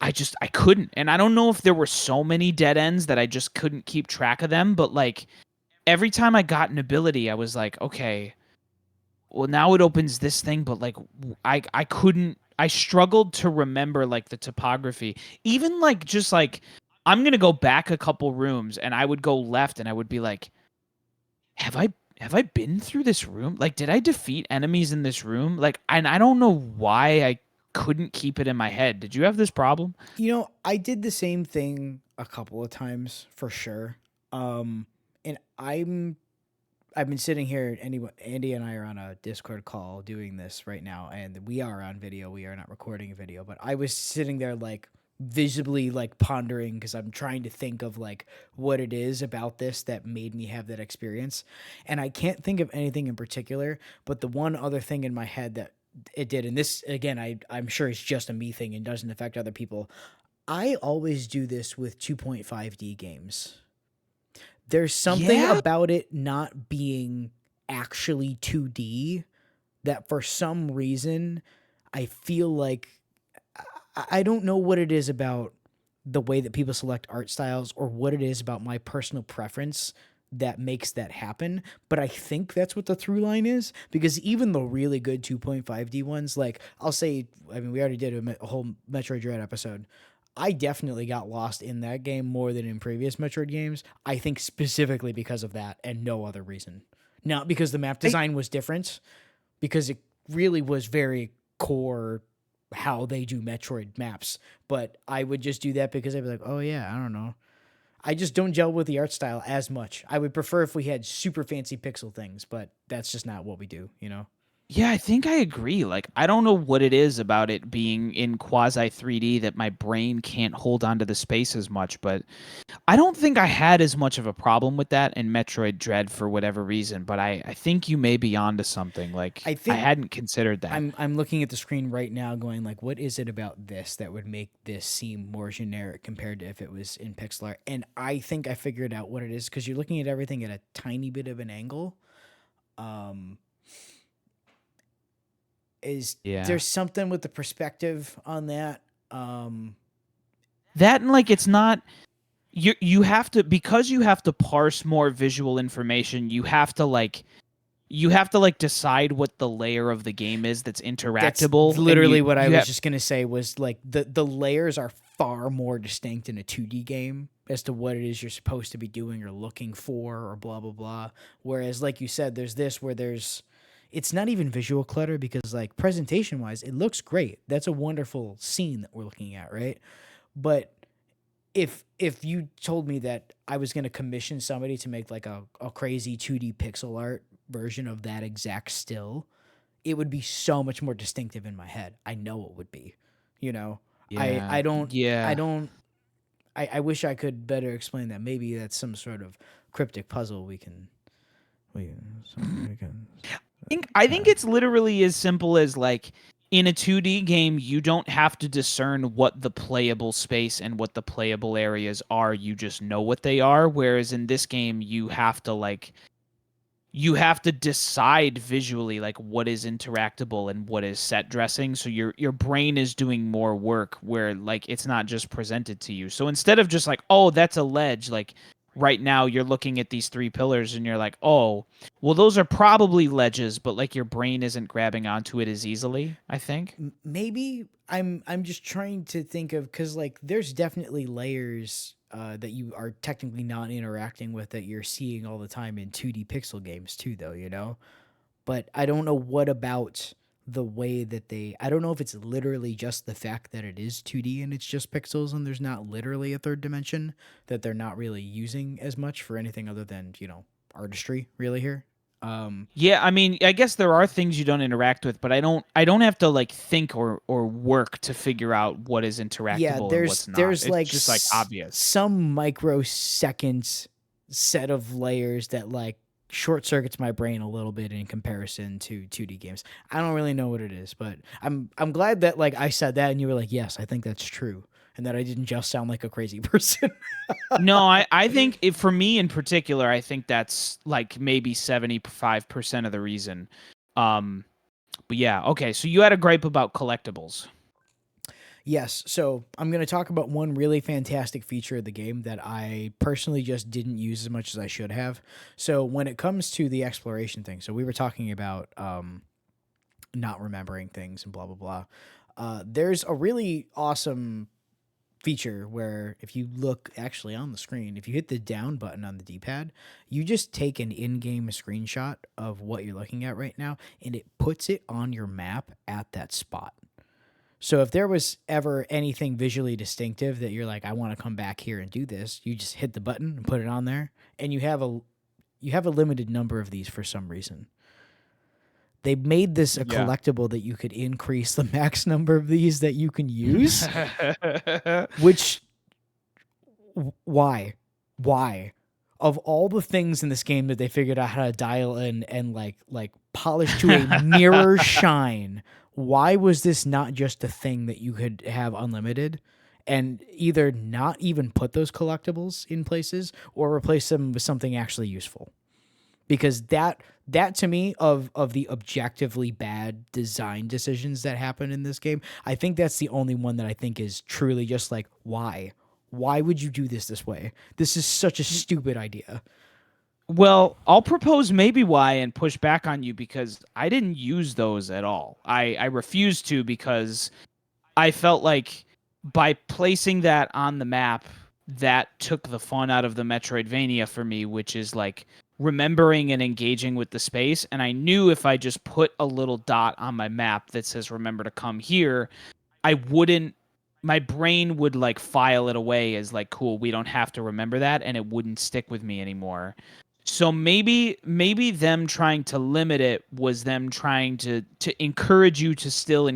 I couldn't. And I don't know if there were so many dead ends that I just couldn't keep track of them, but like every time I got an ability, I was like, "Okay, well now it opens this thing," but like I couldn't, I struggled to remember like the topography. Even like just like I'm gonna go back a couple rooms and I would go left and I would be like, have I been through this room? Like did I defeat enemies in this room? Like, and I don't know why I couldn't keep it in my head. Did you have this problem? I did the same thing a couple of times for sure. And I've been sitting here. Andy and I are on a Discord call doing this right now, and we are on video. We are not recording a video, but I was sitting there like visibly like pondering because I'm trying to think of like what it is about this that made me have that experience, and I can't think of anything in particular. But the one other thing in my head that it did, and this again, I'm sure it's just a me thing and doesn't affect other people. I always do this with 2.5D games. There's something Yeah. about it not being actually 2D that for some reason I feel like I don't know what it is about the way that people select art styles or what it is about my personal preference that makes that happen. But I think that's what the through line is because even the really good 2.5D ones, like I'll say, I mean, we already did a whole Metroid Dread episode. I definitely got lost in that game more than in previous Metroid games. I think specifically because of that and no other reason. Not because the map I, design was different, because it really was very core how they do Metroid maps. But I would just do that because I'd be like, oh yeah, I don't know. I just don't gel with the art style as much. I would prefer if we had super fancy pixel things, but that's just not what we do, you know? Yeah, I think I agree. Like, I don't know what it is about it being in quasi 3D that my brain can't hold on to the space as much, but I don't think I had as much of a problem with that in Metroid Dread for whatever reason, but I think you may be onto something. Like, I I think hadn't considered that. I'm looking at the screen right now going like what is it about this that would make this seem more generic compared to if it was in pixel art? And I think I figured out what it is cuz you're looking at everything at a tiny bit of an angle. Um is Yeah. there's something with the perspective on that? That and like it's not you have to, because you have to parse more visual information, you have to like decide what the layer of the game is that's That's interactable, and literally what I you was have just gonna say was like the layers are far more distinct in a 2D game as to what it is you're supposed to be doing or looking for or blah blah blah. Whereas like you said, there's this where there's it's not even visual clutter because like presentation wise, it looks great. That's a wonderful scene that we're looking at, right? But if you told me that I was gonna commission somebody to make like a crazy 2D pixel art version of that exact still, it would be so much more distinctive in my head. I know it would be. You know, I yeah. I don't I Yeah. don't I wish I could better explain that. Maybe that's some sort of cryptic puzzle we can I think it's literally as simple as like in a 2D game, you don't have to discern what the playable space and what the playable areas are. You just know what they are. Whereas in this game, you have to decide visually like what is interactable and what is set dressing, so your brain is doing more work where like it's not just presented to you. So instead of just like, oh, that's a ledge, like right now you're looking at these three pillars and you're like, oh, well those are probably ledges, but like your brain isn't grabbing onto it as easily, I think. maybe I'm just trying to think of because like there's definitely layers that you are technically not interacting with that you're seeing all the time in 2D pixel games too, though, you know. But I don't know what about the way that I don't know if it's literally just the fact that it is 2D and it's just pixels and there's not literally a third dimension that they're not really using as much for anything other than, artistry really here. Um Yeah, I mean, I guess there are things you don't interact with, but I don't have to like think or work to figure out what is yeah, interactable and there's what's not. there's It's like just like obvious. some microsecond set of layers that like short circuits my brain a little bit in comparison to 2D games. I don't really know what it is, but I'm glad that like I said that and you were like, "Yes, I think that's true." And that I didn't just sound like a crazy person. No, I think for me in particular, I think that's like maybe 75% of the reason. Um, but yeah, okay. So you had a gripe about collectibles. Yes, so I'm going to talk about one really fantastic feature of the game that I personally just didn't use as much as I should have. So when it comes to the exploration thing, so we were talking about not remembering things and blah blah blah. There's a really awesome feature where if you look actually on the screen, if you hit the down button on the D-pad, you just take an in-game screenshot of what you're looking at right now, and it puts it on your map at that spot. So if there was ever anything visually distinctive that you're like, I want to come back here and do this, you just hit the button and put it on there, and you have a limited number of these for some reason. They made this a Yeah. collectible that you could increase the max number of these that you can use. Which, why? Of all the things in this game that they figured out how to dial in and like polish to a mirror shine, why was this not just a thing that you could have unlimited? And either not even put those collectibles in places or replace them with something actually useful, because that to me of the objectively bad design decisions that happen in this game, I think that's the only one that I think is truly just like, why would you do this way? This is such a stupid idea. Well, I'll propose maybe why and push back on you because I didn't use those at all. I refused to because I felt like by placing that on the map, that took the fun out of the Metroidvania for me, which is like remembering and engaging with the space. And I knew if I just put a little dot on my map that says remember to come here, I wouldn't my brain would like file it away as like cool, we don't have to remember that and it wouldn't stick with me anymore. So maybe them trying to limit it was them trying to encourage you to still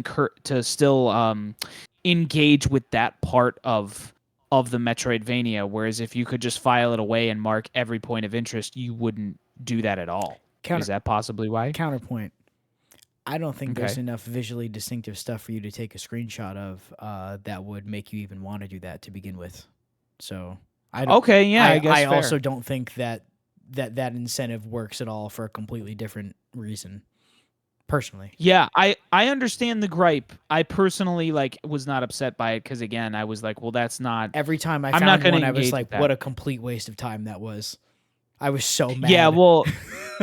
engage with that part of the Metroidvania, whereas if you could just file it away and mark every point of interest, you wouldn't do that at all. Is Counter that possibly why? Counterpoint. I don't think there's Okay. enough visually distinctive stuff for you to take a screenshot of that would make you even want to do that to begin with. So I don't. Okay, yeah, I guess I fair. also don't think that incentive works at all for a completely different reason. Personally, Yeah, I understand the gripe. I personally like was not upset by it because again, I was like, well, that's not. every time I I'm not found going to one, I was engage like, with "What that. a complete waste of time that was." I was so Yeah, mad. well,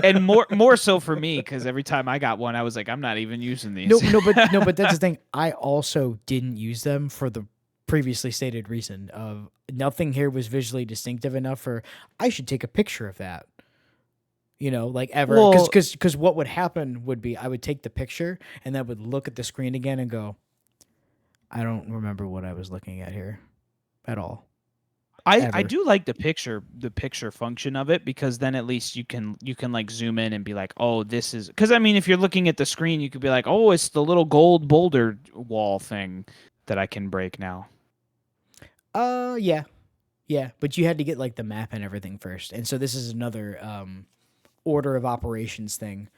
and more so for me because every time I got one, I was like, I'm not even using No, these. no, but that's the thing. I also didn't use them for the previously stated reason of nothing here was visually distinctive enough for I should take a picture of that. Like ever, Well, because what would happen would be I would take the picture and then would look at the screen again and go, I don't remember what I was looking at here at all, I ever. do like the picture function of it because then at least you can like zoom in and be like, oh, this is because I mean if you're looking at the screen, you could be like, oh, it's the little gold boulder wall thing that I can break now. Yeah, yeah, but you had to get like the map and everything first, and so this is another order of operations thing.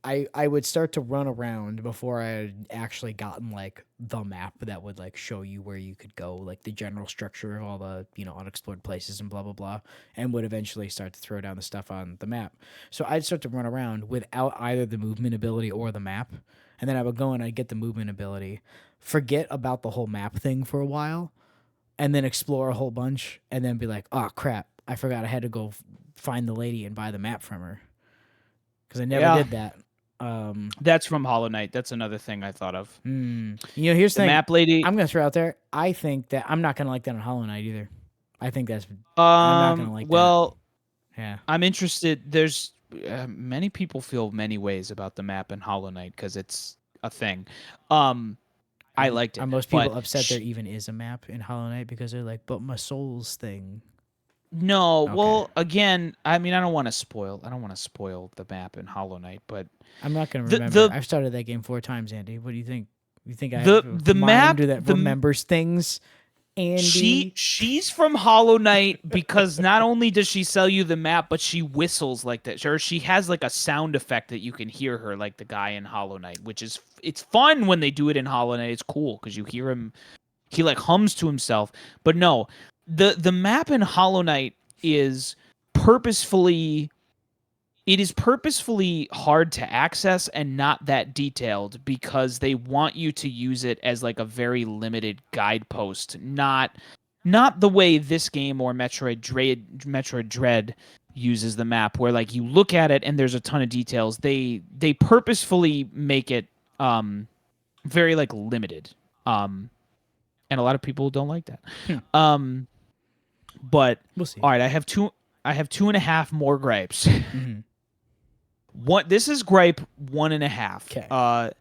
I would start to run around before I had actually gotten like the map that would like show you where you could go, like the general structure of all the unexplored places and blah blah blah, and would eventually start to throw down the stuff on the map. So I'd start to run around without either the movement ability or the map, and then I would go and I'd get the movement ability, forget about the whole map thing for a while, and then explore a whole bunch, and then be like, oh crap, I forgot I had to go find the lady and buy the map from her because I never Yeah, did that. that's from Hollow Knight. That's another thing I thought of. Here's the The thing. map lady. I'm gonna throw out there. I think that I'm not gonna like that on Hollow Knight either. I think I'm not gonna like that. Well, Yeah. I'm interested. There's many people feel many ways about the map in Hollow Knight because it's a thing. I liked Are it, most people but upset there even is a map in Hollow Knight because they're like, but my soul's thing. no. Okay. Well, again, I mean, I don't want to spoil. I don't want to spoil the map in Hollow Knight, but I'm not gonna the remember. the I've started that game 4 times, Andy. What do you think? You think I have the a the mind map that the remembers things Andy. She's from Hollow Knight because not only does she sell you the map, but she whistles like that. Or she has like a sound effect that you can hear her, like the guy in Hollow Knight, which is it's fun when they do it in Hollow Knight. It's cool because you hear him. He like hums to himself. But no, the map in Hollow Knight is purposefully it is purposefully hard to access and not that detailed because they want you to use it as like a very limited guidepost, not the way this game or Metroid Dread uses the map, where like you look at it and there's a ton of details. They purposefully make it very like limited, and a lot of people don't like that. Hmm. But We'll see. all right, I have two and a half more gripes. Mm-hmm. What this is gripe 1.5.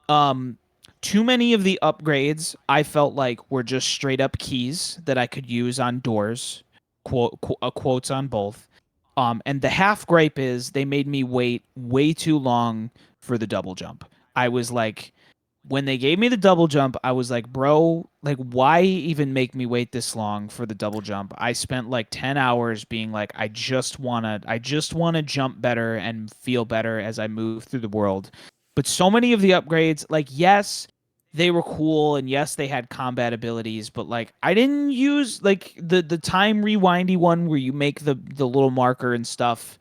Okay. Too many of the upgrades I felt like were just straight up keys that I could use on doors, quotes on both. And the half gripe is they made me wait way too long for the double jump. I was like, when they gave me the double jump, I was like, bro, like, why even make me wait this long for the double jump? I spent like 10 hours being like, I just wanna jump better and feel better as I move through the world. But so many of the upgrades, like, yes, they were cool, and yes, they had combat abilities, but like, I didn't use like the time rewindy one where you make the little marker and stuff,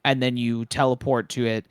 and then you teleport to it.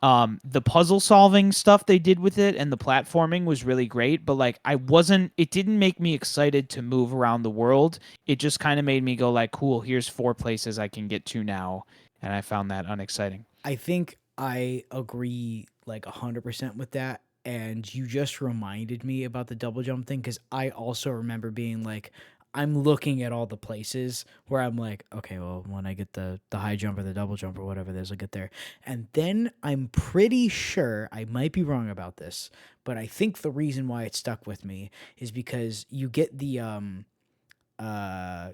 The puzzle solving stuff they did with it and the platforming was really great, but like it didn't make me excited to move around the world. It just kind of made me go like, cool, here's 4 places I can get to now, and I found that unexciting. I think I agree like 100% with that. And you just reminded me about the double jump thing because I also remember being like, I'm looking at all the places where I'm like, okay, well, when I get the high jump or the double jump or whatever it is, I'll get there. And then I'm pretty sure, I might be wrong about this, but I think the reason why it stuck with me is because you get the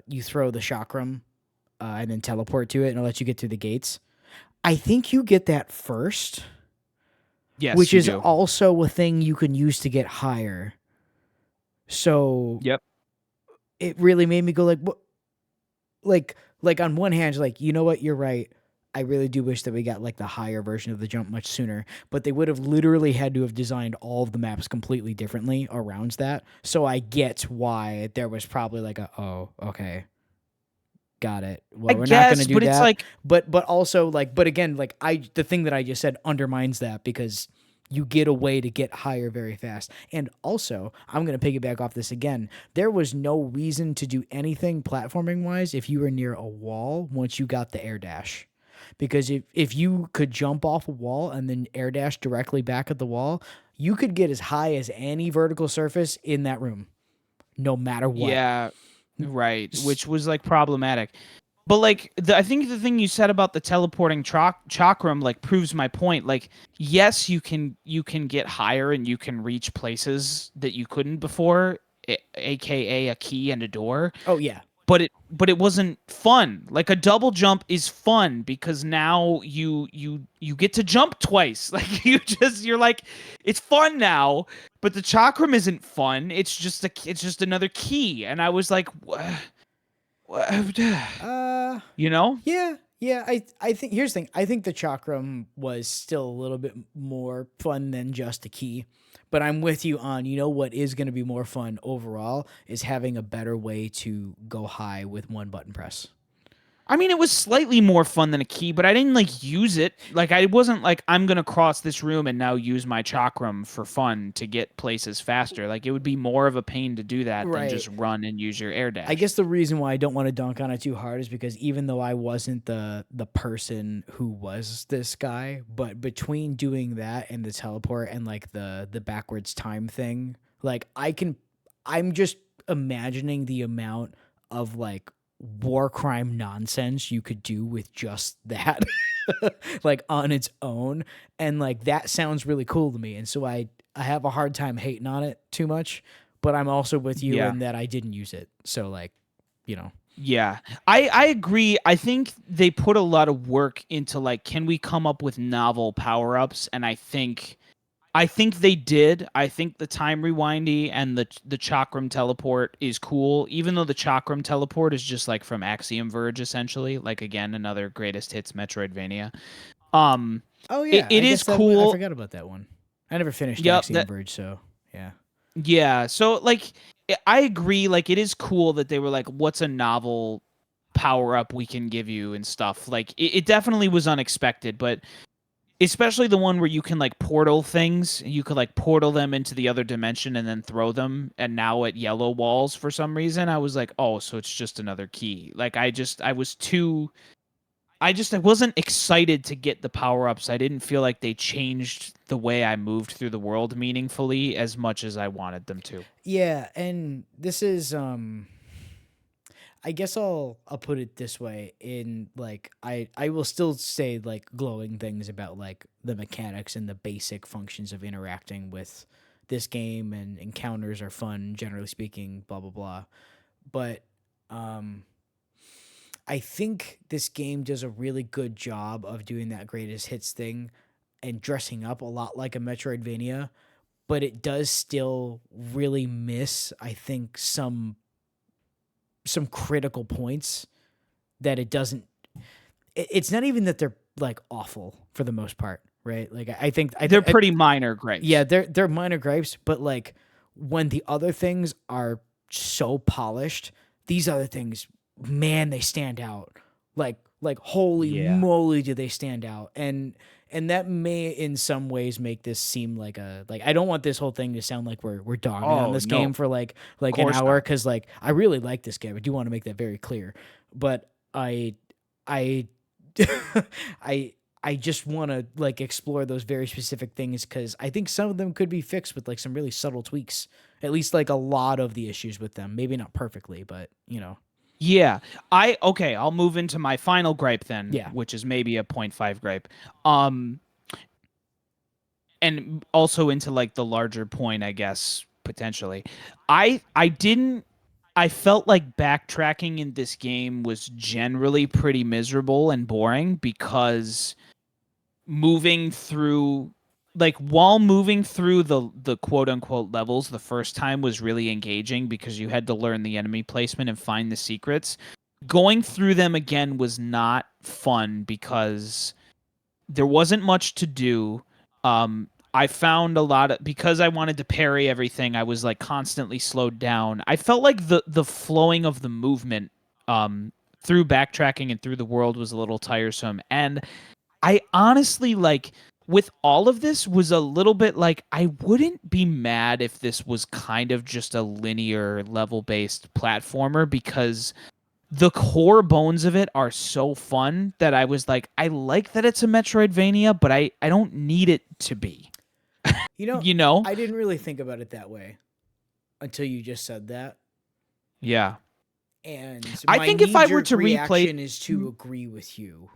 you throw the chakram and then teleport to it and it'll let you get through the gates. I think you get that first, Yes, which you is do. also a thing you can use to get higher. So Yep. it really made me go like, what? Like on one hand, like, you know what, you're right. I really do wish that we got like the higher version of the jump much sooner, but they would have literally had to have designed all of the maps completely differently around that. So I get why there was probably like a, oh, okay, got it. I Well, we're not going to guess, do but it's that. like, But also like, but again, like the thing that I just said undermines that because you get a way to get higher very fast. And also, I'm going to piggyback off this again. There was no reason to do anything platforming wise if you were near a wall once you got the air dash. Because if you could jump off a wall and then air dash directly back at the wall, you could get as high as any vertical surface in that room, no matter what. yeah, right, which was like problematic. But like I think the thing you said about the teleporting chakram like proves my point. Like, yes, you can get higher and you can reach places that you couldn't before, aka a key and a door. Oh yeah. But it wasn't fun. Like a double jump is fun because now you get to jump twice. Like you're like, it's fun now. But the chakram isn't fun. It's just another key. And I was like, Uh you know. Yeah. I think here's the thing. I think the chakram was still a little bit more fun than just a key. But I'm with you on, you know what is going to be more fun overall is having a better way to go high with one button press. I mean, it was slightly more fun than a key, but I didn't like use it. Like I wasn't like I'm gonna cross this room and now use my chakram for fun to get places faster. Like it would be more of a pain to do that than Right. just run and use your air dash. I guess the reason why I don't want to dunk on it too hard is because even though I wasn't the person who was this guy, but between doing that and the teleport and like the backwards time thing, like I'm just imagining the amount of like war crime nonsense you could do with just that like on its own, and like that sounds really cool to me, and so I have a hard time hating on it too much, but I'm also with you Yeah. in that I didn't use it. So like, you know. Yeah. I agree. I think they put a lot of work into like, can we come up with novel power ups? And I think they did. I think the time rewindy and the chakram teleport is cool, even though the chakram teleport is just like from Axiom Verge essentially. Like again, another greatest hits Metroidvania. Um, Oh it, yeah, it I is guess that I cool. forgot about that one. I never finished Yep. Axiom Verge, so yeah. Yeah. So like I agree. Like it is cool that they were like, what's a novel power up we can give you and stuff. Like it definitely was unexpected, but especially the one where you can like portal things, you could like portal them into the other dimension and then throw them, and now at yellow walls for some reason I was like, oh, so it's just another key. Like I was too I wasn't excited to get the power ups. I didn't feel like they changed the way I moved through the world meaningfully as much as I wanted them to. Yeah, and this is I guess I'll put it this way, in like I will still say like glowing things about like the mechanics and the basic functions of interacting with this game, and encounters are fun generally speaking, blah blah blah. But um I think this game does a really good job of doing that greatest hits thing and dressing up a lot like a Metroidvania, but it does still really miss, I think, some critical points that it doesn't. It's not even that they're like awful for the most part, right? Like They're pretty minor gripes. yeah, they're minor gripes, but like when the other things are so polished, these other things, man, they stand out. Like holy Yeah. moly, do they stand out? And that may in some ways make this seem like a like I don't want this whole thing to sound like we're dogging on Oh this no, game of for like an course hour, not. because like I really like this game. I do want to make that very clear, but I I I just want to like explore those very specific things, because I think some of them could be fixed with like some really subtle tweaks. At least like a lot of the issues with them, maybe not perfectly, but you know, Yeah. I'll move into my final gripe then, yeah. which is maybe a point 0.5 gripe. Um and also into like the larger point, I guess, potentially. I didn't I felt like backtracking in this game was generally pretty miserable and boring because moving through while moving through the quote unquote levels the first time was really engaging because you had to learn the enemy placement and find the secrets. Going through them again was not fun because there wasn't much to do. I found a lot of, because I wanted to parry everything, I was like constantly slowed down. I felt like the flowing of the movement through backtracking and through the world was a little tiresome. And I honestly like with all of this was a little bit like I wouldn't be mad if this was kind of just a linear level based platformer because the core bones of it are so fun that I was like, I like that it's a Metroidvania, but I don't need it to be. You know, You know? I didn't really think about it that way until you just said that. Yeah. And I my think if knee I were jerk to replay reaction is to agree with you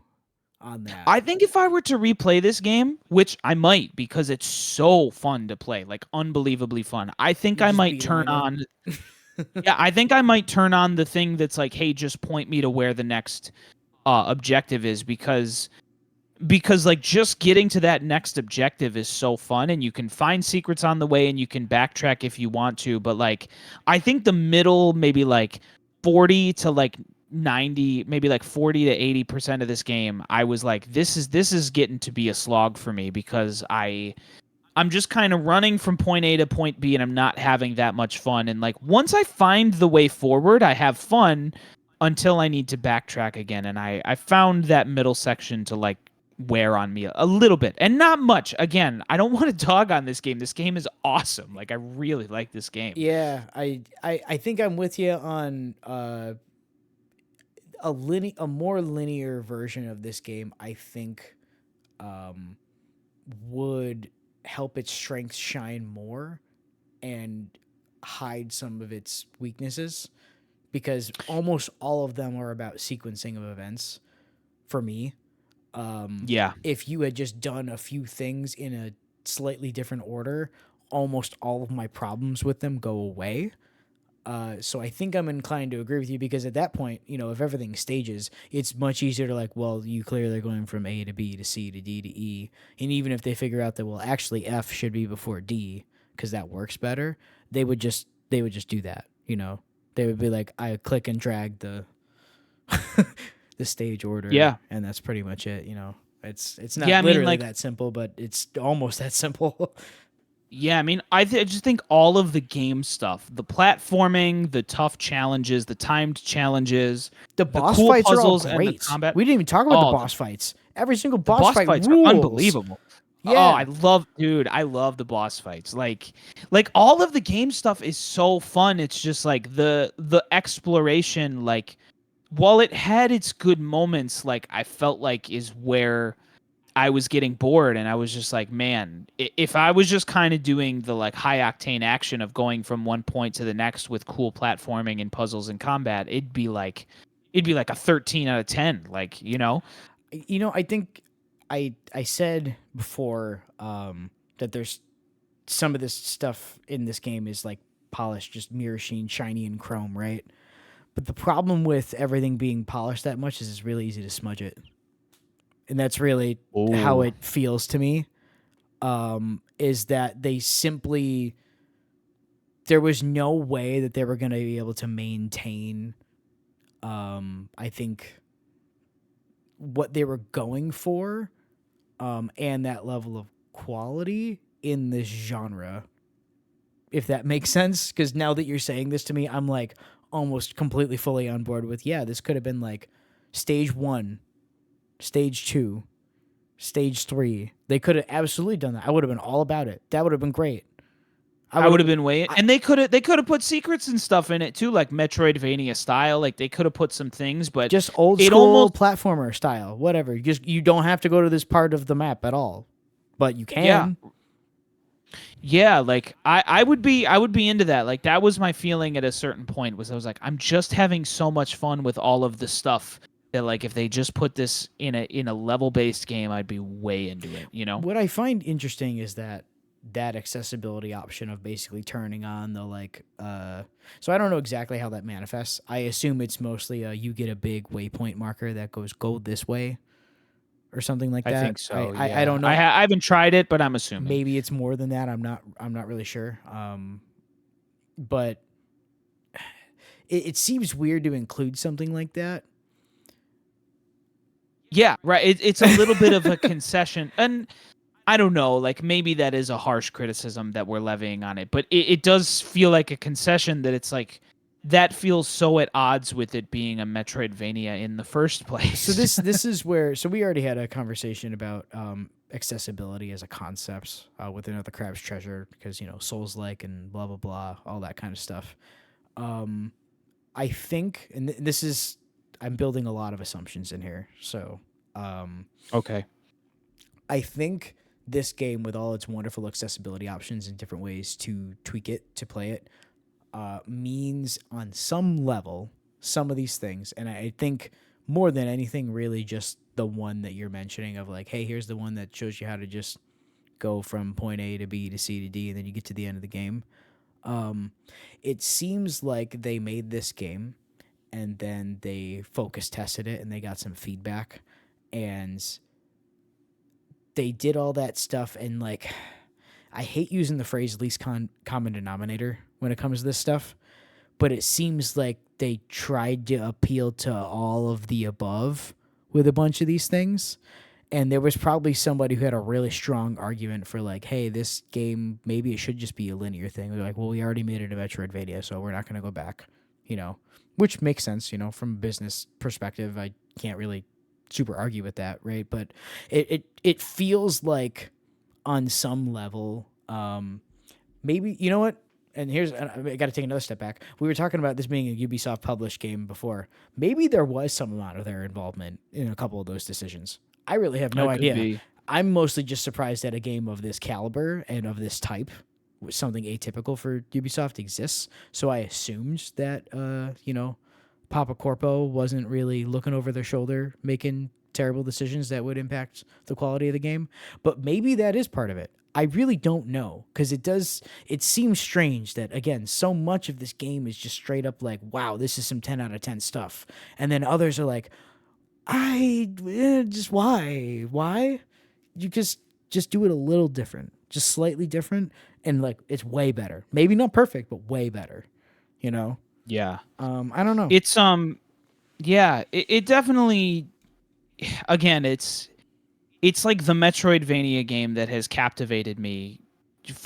on that. I think if I were to replay this game, which I might because it's so fun to play, like unbelievably fun. I think You I just might turn beeline on it. Yeah, I think I might turn on the thing that's like, "Hey, just point me to where the next objective is," because like just getting to that next objective is so fun and you can find secrets on the way and you can backtrack if you want to, but like I think the middle maybe like 40 to like 90, maybe like 40 to 80% of this game I was like this is getting to be a slog for me because I'm just kind of running from point A to point B and I'm not having that much fun. And like once I find the way forward, I have fun until I need to backtrack again. And I found that middle section to like wear on me a little bit and not much. Again, I don't want to dog on this game. This game is awesome. Like I really like this game. Yeah, I think I'm with you on a more linear version of this game. I think um, would help its strengths shine more and hide some of its weaknesses, because almost all of them are about sequencing of events for me. Yeah. If you had just done a few things in a slightly different order, almost all of my problems with them go away. So I think I'm inclined to agree with you because at that point, if everything stages, it's much easier to like, well, you clearly are going from A to B to C to D to E, and even if they figure out that well, actually F should be before D because that works better, they would just do that. They would be like, I click and drag the stage order, Yeah. and that's pretty much it. It's Yeah, not I mean, literally like, that simple, but it's almost that simple. yeah, I mean, I just think all of the game stuff, the platforming, the tough challenges, the timed challenges, The the boss cool fights are all puzzles, and the great. combat. We didn't even talk about the Oh, boss fights. Every single the boss boss fight fights are rules. unbelievable. Oh, Yeah. dude, I love the boss fights. Like all of the game stuff is so fun. It's just like the exploration, like while it had its good moments, like I felt like is where I was getting bored and I was just like, man, if I was just kind of doing the like high octane action of going from one point to the next with cool platforming and puzzles and combat, it'd be like a 13 out of 10, like, I think I said before that there's some of this stuff in this game is like polished, just mirror sheen, shiny and chrome, right? But the problem with everything being polished that much is it's really easy to smudge it. And that's really how Oh. it feels to me. Is that they simply there was no way that they were going to be able to maintain I think what they were going for and that level of quality in this genre, if that makes sense. Because now that you're saying this to me, I'm like almost completely fully on board with, yeah, this could have been like stage 1, stage 2, stage 3. They could have absolutely done that. I would have been all about it. That would have been great. I I would would have. have been waiting, and they could have put secrets and stuff in it too, like Metroidvania style. Like they could have put some things, but Just old it school almost platformer style, whatever. You don't have to go to this part of the map at all, but you yeah, can. yeah. Like I would be into that. Like that was my feeling at a certain point. Was I was like, I'm just having so much fun with all of the stuff that like if they just put this in a level based game, I'd be way into it. What I find interesting is that accessibility option of basically turning on the like so I don't know exactly how that manifests. I assume it's mostly you get a big waypoint marker that goes go this way or something like I that. think I so. I, I Yeah, don't I know. I haven't tried it, but I'm assuming. Maybe it's more than that. I'm not really sure. But it seems weird to include something like that. Yeah, right. It's a little bit of a concession, and I don't know, like maybe that is a harsh criticism that we're levying on it, but it does feel like a concession that it's like that feels so at odds with it being a Metroidvania in the first So place. this is where we already had a conversation about accessibility as a concept within the Crab's Treasure because Souls like and blah blah blah all that kind of stuff. Um, I think, and this is I'm building a lot of assumptions in here. So Okay. I think this game, with all its wonderful accessibility options and different ways to tweak it to play it, means on some level some of these things, and I think more than anything, really just the one that you're mentioning of like, hey, here's the one that shows you how to just go from point A to B to C to D, and then you get to the end of the game. Um, it seems like they made this game and then they focus tested it and they got some feedback and they did all that stuff and like I hate using the phrase least common denominator when it comes to this stuff, but it seems like they tried to appeal to all of the above with a bunch of these things. And there was probably somebody who had a really strong argument for like, hey, this game maybe it should just be a linear thing. They're like, well, we already made it a Metroidvania, so we're not going to go back, which makes sense, from a business perspective. I can't really super argue with that, right? But it feels like on some level, maybe you know what. And I got to take another step back. We were talking about this being a Ubisoft published game before. Maybe there was some amount of their involvement in a couple of those decisions. I really have no That could idea. be. I'm mostly just surprised that a game of this caliber and of this type, something atypical for Ubisoft, exists. So I assumed that, Papa Corpo wasn't really looking over their shoulder making terrible decisions that would impact the quality of the game. But maybe that is part of it. I really don't know, because it seems strange that, again, so much of this game is just straight up like, wow, this is some 10 out of 10 stuff. And then others are like, just why? You just do it a little different, just slightly different, and like it's way better. Maybe not perfect, but way better. You know. Yeah. I don't know. It's yeah, it definitely, again, it's like the Metroidvania game that has captivated me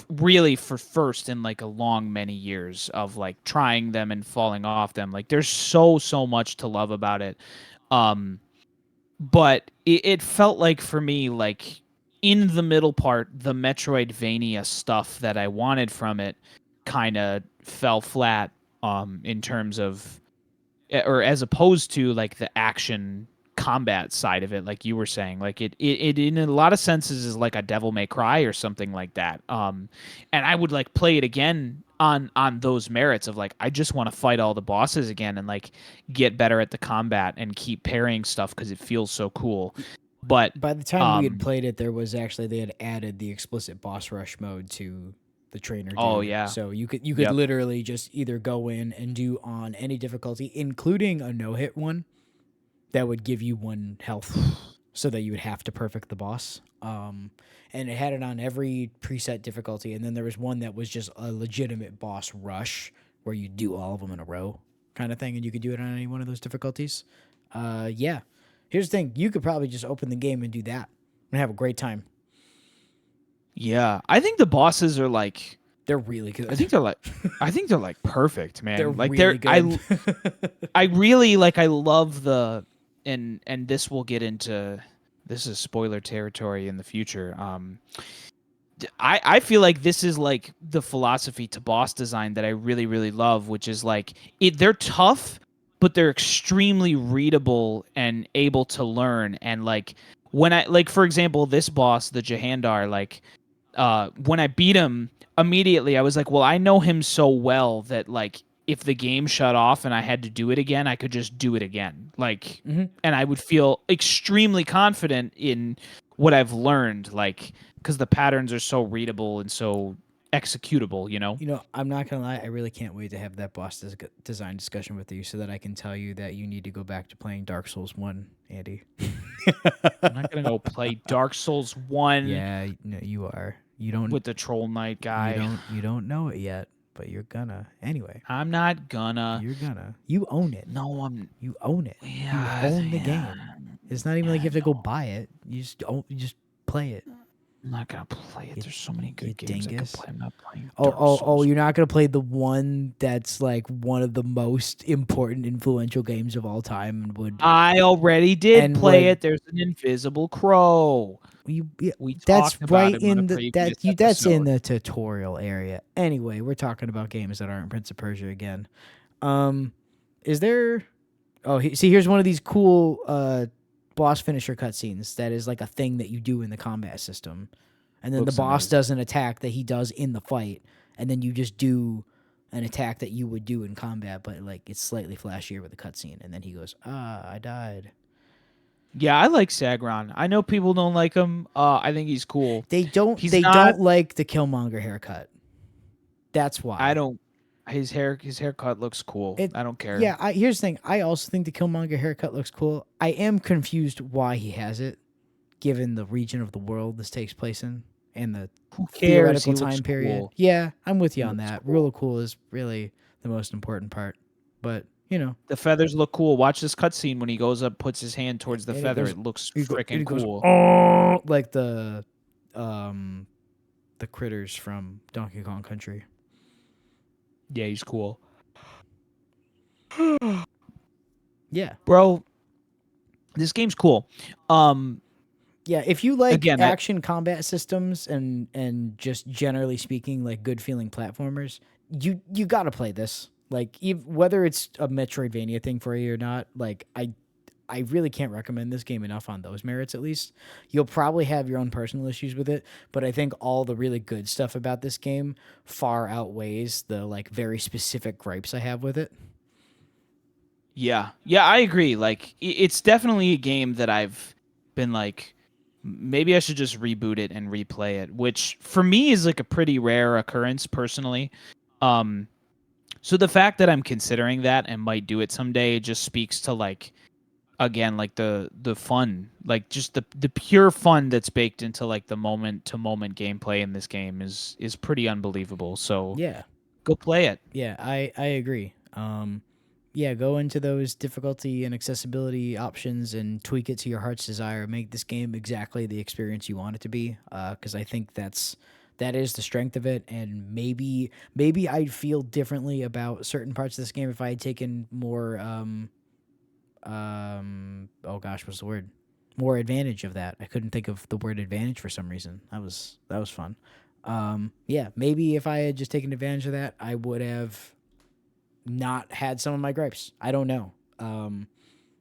really for first in like a long many years of like trying them and falling off them. Like there's so much to love about it. Um but it felt like for me, like in the middle part, the Metroidvania stuff that I wanted from it kind of fell flat in terms of, or as opposed to like the action combat side of it, like you were saying, like it in a lot of senses is like a Devil May Cry or something like that. And I would like play it again on those merits of like I just want to fight all the bosses again and like get better at the combat and keep parrying stuff because it feels so cool. But By the time we had played it, they had added the explicit boss rush mode to the trainer dude. Oh yeah. So you could Yep. literally just either go in and do on any difficulty, including a no hit one, that would give you 1 health, so that you would have to perfect the boss. And it had it on every preset difficulty, and then there was one that was just a legitimate boss rush where you do all of them in a row, kind of thing, and you could do it on any one of those difficulties. Yeah. Here's the thing: you could probably just open the game and do that and have a great time. Yeah, I think the bosses are like, They're really good. I think they're like perfect, man. They're like really good. I really like, I love the, and this will get into, this is spoiler territory in the future. I feel like this is like the philosophy to boss design that I really, really love, which is like they're tough, but they're extremely readable and able to learn. And like when I, like, for example, this boss, the Jahandar, like when I beat him immediately, I was like, well, I know him so well that like if the game shut off and I had to do it again, I could just do it again. Like, and I would feel extremely confident in what I've learned, like, because the patterns are so readable and so executable, you know? You know, I'm not gonna lie. I really can't wait to have that boss design discussion with you, so that I can tell you that you need to go back to playing Dark Souls 1, Andy. I'm not gonna go play Dark Souls 1 Yeah, no, you are. You don't with the Troll Knight guy. You don't know it yet, but you're gonna anyway. I'm not gonna. You're gonna. You own it. No, I'm. You own it. Yeah, you own the yeah. game. It's not even like you have to go buy it. You just play it. I'm not gonna play it. There's so many good games dingus. I could play. I'm not playing. Oh! You're not gonna play the one that's like one of the most important, influential games of all time, and would. I already did and play would- it. There's an invisible crow. We That's talked right in in the that's in the tutorial area. Anyway, we're talking about games that aren't Prince of Persia again. Is there? Oh, see, here's one of these cool boss finisher cutscenes that is like a thing that you do in the combat system, and then Looks the boss amazing. does an attack that he does in the fight, and then you just do an attack that you would do in combat, but like it's slightly flashier with a cutscene, and then he goes, I died. Yeah, I like Sagron. I know people don't like him. I think he's cool. They don't like the Killmonger haircut. That's why. I don't. His haircut looks cool. I don't care. Yeah, here's the thing. I also think the Killmonger haircut looks cool. I am confused why he has it, given the region of the world this takes place in and the Who cares? theoretical He looks time period. cool. Yeah, I'm with you on looks that. cool. Rule of cool is really the most important part. But, you know. The feathers look cool. Watch this cutscene when he goes up, puts his hand towards the And he feather. goes- It looks he go- and freaking he goes, cool. "Oh," like the critters from Donkey Kong Country. Yeah, he's cool. Yeah. Bro, this game's cool. Yeah, if you like Again, action combat systems and just generally speaking like good feeling platformers, you got to play this. Like whether it's a Metroidvania thing for you or not, like I really can't recommend this game enough on those merits at least. You'll probably have your own personal issues with it, but I think all the really good stuff about this game far outweighs the like very specific gripes I have with it. Yeah, I agree. Like, it's definitely a game that I've been like, maybe I should just reboot it and replay it, which for me is like a pretty rare occurrence personally. Um, so the fact that I'm considering that and might do it someday just speaks to like, again, like the fun, like just the pure fun that's baked into like the moment to moment gameplay in this game is pretty unbelievable. So Yeah. go play it. Yeah, I agree. Yeah, go into those difficulty and accessibility options and tweak it to your heart's desire. Make this game exactly the experience you want it to be. Because I think that is the strength of it. And maybe I'd feel differently about certain parts of this game if I had taken more oh gosh, what's the word? More advantage of that. I couldn't think of the word advantage for some reason. That was fun. Yeah, maybe if I had just taken advantage of that, I would have not had some of my gripes. I don't know.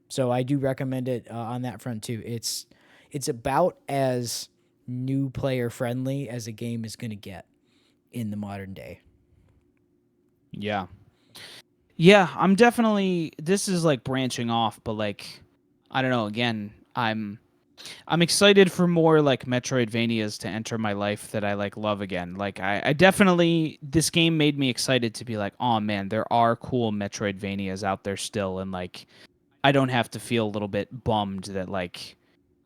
So I do recommend it on that front too. It's about as new player friendly as a game is going to get in the modern day. Yeah. Yeah, I'm definitely, this is like branching off, but like I don't know, again, I'm excited for more like Metroidvanias to enter my life that I like love again. Like I definitely, this game made me excited to be like, oh man, there are cool Metroidvanias out there still, and like I don't have to feel a little bit bummed that like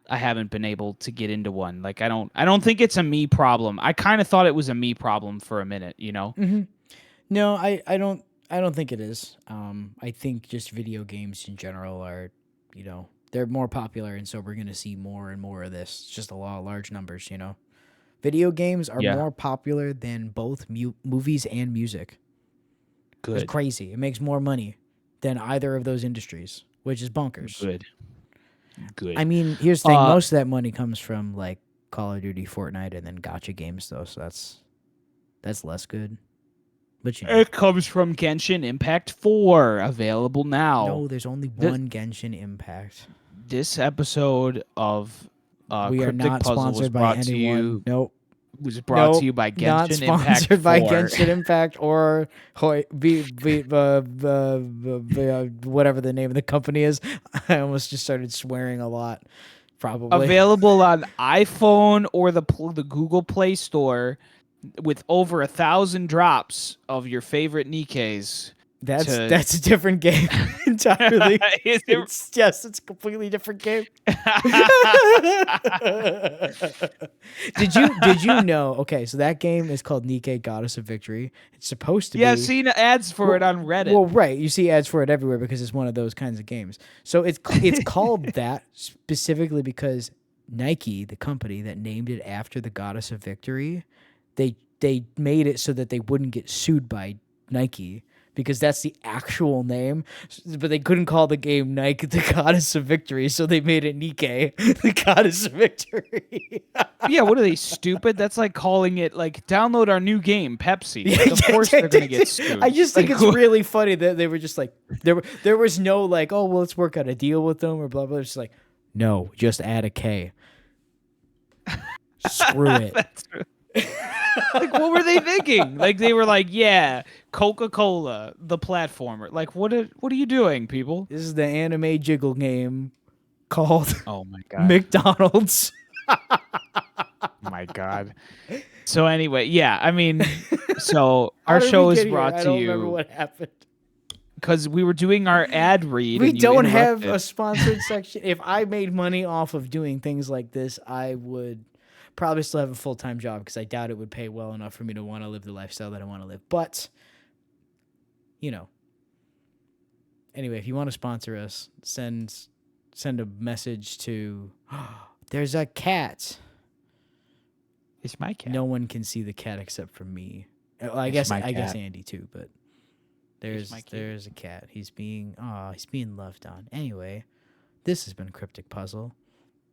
I haven't been able to get into one. Like I don't think it's a me problem. I kind of thought it was a me problem for a minute, you know? Mm-hmm. No, I don't think it is. I think just video games in general are, they're more popular, and so we're gonna see more and more of this. It's just a lot of large numbers, Video games are Yeah. more popular than both movies and music. It's Good. crazy. It makes more money than either of those industries, which is bonkers. Good. I Good. mean, here's the thing: most of that money comes from like Call of Duty, Fortnite, and then gotcha games, though. So that's less good. But It comes from Genshin Impact 4, available now. no, there's only one Genshin Impact. This episode of We are Cryptic not Puzzle was sponsored by brought to anyone. you Nope. was brought Nope. to you by Not Genshin Impact sponsored by 4. Genshin Impact or whatever the name of the company is. I almost just started swearing a lot. Probably. Available on iPhone or the Google Play Store with over 1,000 drops of your favorite Nikkeis. That's a different game entirely. Is it? It's a completely different game. Did you know? Okay, so that game is called Nikke Goddess of Victory. It's supposed to be. Yeah, I've seen ads for it on Reddit. Well, right, you see ads for it everywhere because it's one of those kinds of games. So it's called that specifically because Nike, the company that named it after the Goddess of Victory, they made it so that they wouldn't get sued by Nike, because that's the actual name, but they couldn't call the game Nike the Goddess of Victory, so they made it Nikke the Goddess of Victory. Yeah, what are they, stupid? That's like calling it like download our new game, Pepsi. Like, of course they're gonna get sued. I just think like, it's really funny that they were just like there was no like, oh well, let's work out a deal with them or blah blah. It's just like, no, just add a K. Screw it. Like, what were they thinking? Like, they were like, yeah, Coca-Cola, the platformer. Like, what are you doing, people? This is the anime jiggle game called Oh my god. McDonald's. My god. So anyway, yeah, I mean, so our show is brought to I don't remember you what happened. because we were doing our ad read. We and you don't have interrupted. a sponsored section. If I made money off of doing things like this, I would probably still have a full-time job, because I doubt it would pay well enough for me to want to live the lifestyle that I want to live. But, anyway, if you want to sponsor us, send a message to, there's a cat. It's my cat. No one can see the cat except for me. Well, I It's guess my cat. Andy too, but there's a cat. He's being loved on. Anyway, this has been Cryptic Puzzle.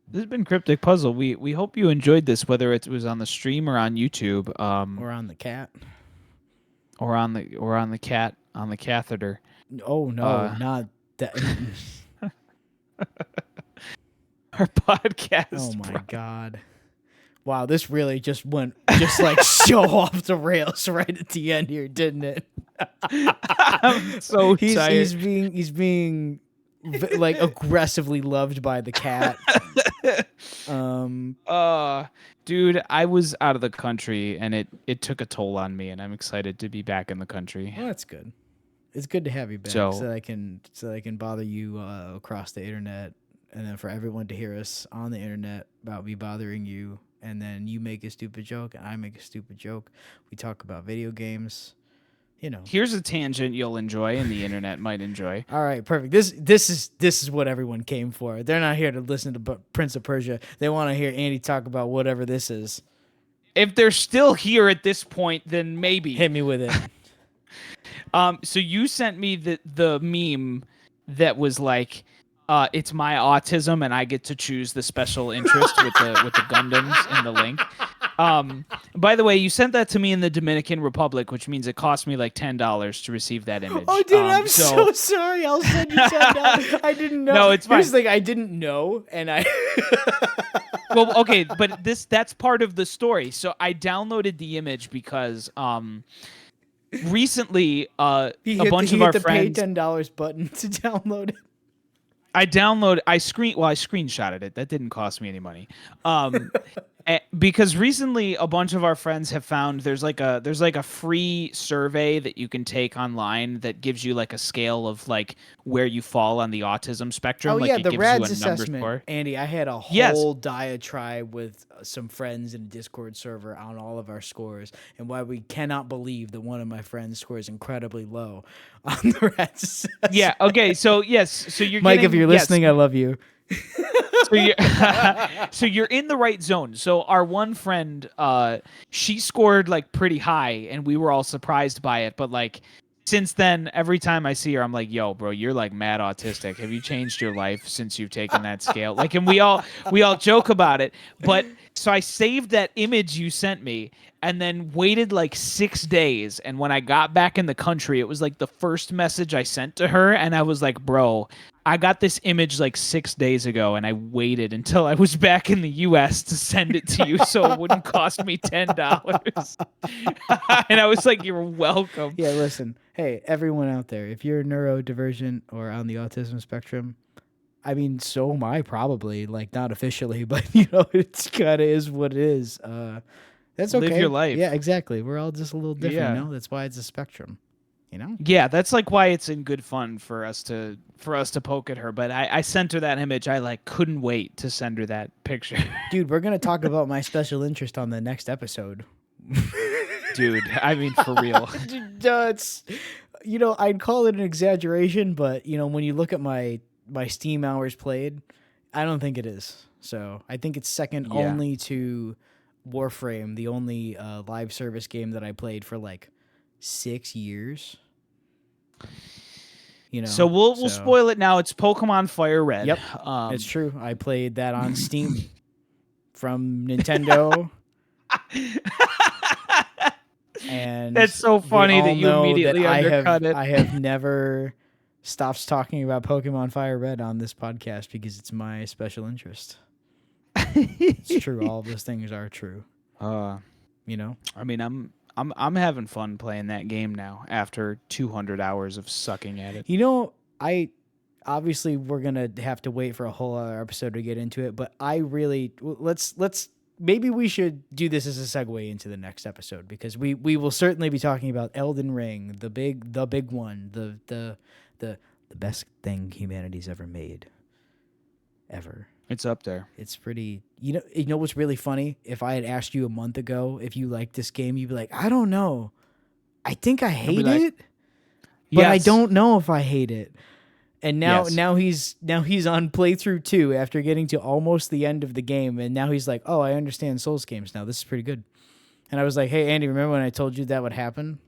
This has been Cryptic Puzzle. We hope you enjoyed this, whether it was on the stream or on YouTube, Or on the cat. or on the cat on the catheter. Oh no, not that. Our podcast. Oh my god. Wow, this really just went like so off the rails right at the end here, didn't it? I'm so tired. He's being like aggressively loved by the cat. Dude, I was out of the country and it took a toll on me, and I'm excited to be back in the country. Well, that's good. It's good to have you back, So so that I can bother you across the internet, and then for everyone to hear us on the internet about me bothering you, and then you make a stupid joke and I make a stupid joke. We talk about video games, you know. here's a tangent you'll enjoy and the internet might enjoy. All right, perfect. This is what everyone came for. They're not here to listen to Prince of Persia. They want to hear Andy talk about whatever this is. If they're still here at this point, then maybe. Hit me with it. So you sent me the meme that was like, it's my autism and I get to choose the special interest with the Gundams in the link. By the way, you sent that to me in the Dominican Republic, which means it cost me like $10 to receive that image. Oh, dude, I'm so sorry. I'll send you $10. I didn't know. No, it's fine. Here's the thing, I didn't know, and I. Well, okay, but that's part of the story. So I downloaded the image because recently a bunch of our friends pay $10 button to download it. I screenshotted it. That didn't cost me any money. Because recently a bunch of our friends have found there's like a free survey that you can take online that gives you like a scale of like where you fall on the autism spectrum. Oh, like yeah, it the gives RADS you a assessment. number score. Andy, I had a whole diatribe with some friends in a Discord server on all of our scores and why we cannot believe that one of my friends scores incredibly low on the RADS assessment. Yeah. Okay. So yes. So you're Mike, getting, if you're listening, I love you. So you're in the right zone. So our one friend, she scored like pretty high, and we were all surprised by it. But like since then, every time I see her, I'm like, "Yo, bro, you're like mad autistic. Have you changed your life since you've taken that scale?" Like, and we all joke about it. But so I saved that image you sent me, and then waited like 6 days. And when I got back in the country, it was like the first message I sent to her, and I was like, "Bro, I got this image like 6 days ago, and I waited until I was back in the U.S. to send it to you, so it wouldn't cost me $10." And I was like, "You're welcome." Yeah, listen. Hey, everyone out there, if you're neurodivergent or on the autism spectrum, I mean, so am I probably, like not officially, but you know, it's kind of is what it is. That's okay. Live your life. Yeah, exactly. We're all just a little different, Yeah. you know? That's why it's a spectrum, you know? Yeah, that's like why it's in good fun for us to poke at her. But I sent her that image. I like couldn't wait to send her that picture. Dude, we're going to talk about my special interest on the next episode. Dude, I mean, for real. It's, you know, I'd call it an exaggeration, but you know, when you look at my Steam hours played, I don't think it is. So I think it's second only to Warframe, the only live service game that I played for like 6 years. You know, So we'll spoil it now. It's Pokemon Fire Red. Yep, it's true. I played that on Steam from Nintendo. And that's so funny that you immediately undercut it. I have never stopped talking about Pokemon Fire Red on this podcast because it's my special interest. It's true. All of those things are true. You know, I mean, I'm having fun playing that game now after 200 hours of sucking at it. You know, I obviously we're gonna have to wait for a whole other episode to get into it, but I really let's maybe we should do this as a segue into the next episode because we will certainly be talking about Elden Ring, the big one, the best thing humanity's ever made, ever. It's up there. It's pretty. You know what's really funny? If I had asked you a month ago if you liked this game, you'd be like, I don't know. I think I hate it, but I don't know if I hate it. And now he's on playthrough 2 after getting to almost the end of the game, and now he's like, oh, I understand Souls games now. This is pretty good. And I was like, hey, Andy, remember when I told you that would happen?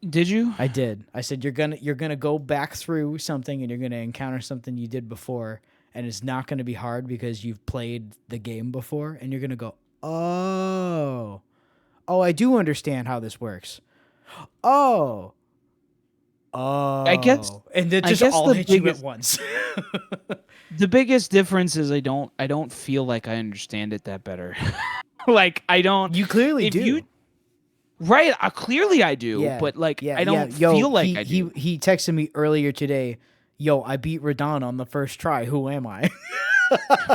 Did you? I did. I said you're gonna go back through something and you're gonna encounter something you did before, and it's not gonna be hard because you've played the game before, and you're gonna go, oh, I do understand how this works. Oh, I guess, and it just all hit you at once. The biggest difference is I don't feel like I understand it that better. Like I don't. You clearly do. Right, clearly I do, but like I don't feel like I do. He texted me earlier today, yo, I beat Radon on the first try. Who am I?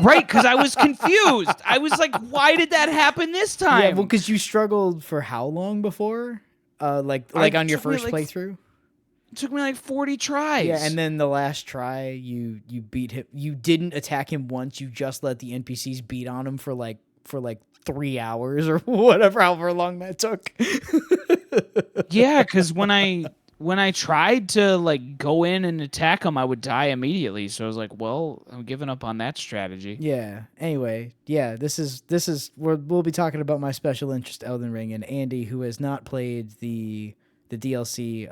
Right, because I was confused. I was like, why did that happen this time? Yeah, well, because you struggled for how long before? Like on your took me, first like, playthrough? It took me like 40 tries. Yeah, and then the last try, you beat him. You didn't attack him once. You just let the NPCs beat on him for like 3 hours or whatever, however long that took. Yeah, because when I tried to like go in and attack him, I would die immediately. So I was like, well, I'm giving up on that strategy. Yeah. Anyway, yeah, this is we'll be talking about my special interest, Elden Ring, and Andy, who has not played the DLC.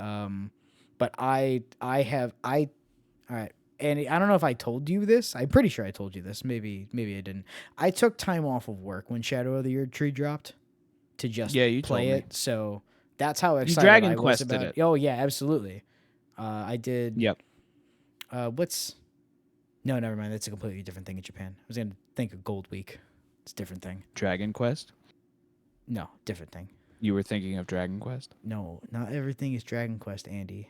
But all right, Andy. I don't know if I told you this. I'm pretty sure I told you this. Maybe I didn't. I took time off of work when Shadow of the Erd Tree dropped to just Yeah, you play told me. it. So that's how excited Dragon I was Quested about it. Oh yeah, absolutely. I did. Yep. What's No, never mind. That's a completely different thing in Japan. I was gonna think of Gold Week. It's a different thing. Dragon Quest? No, different thing. You were thinking of Dragon Quest? No, not everything is Dragon Quest, Andy.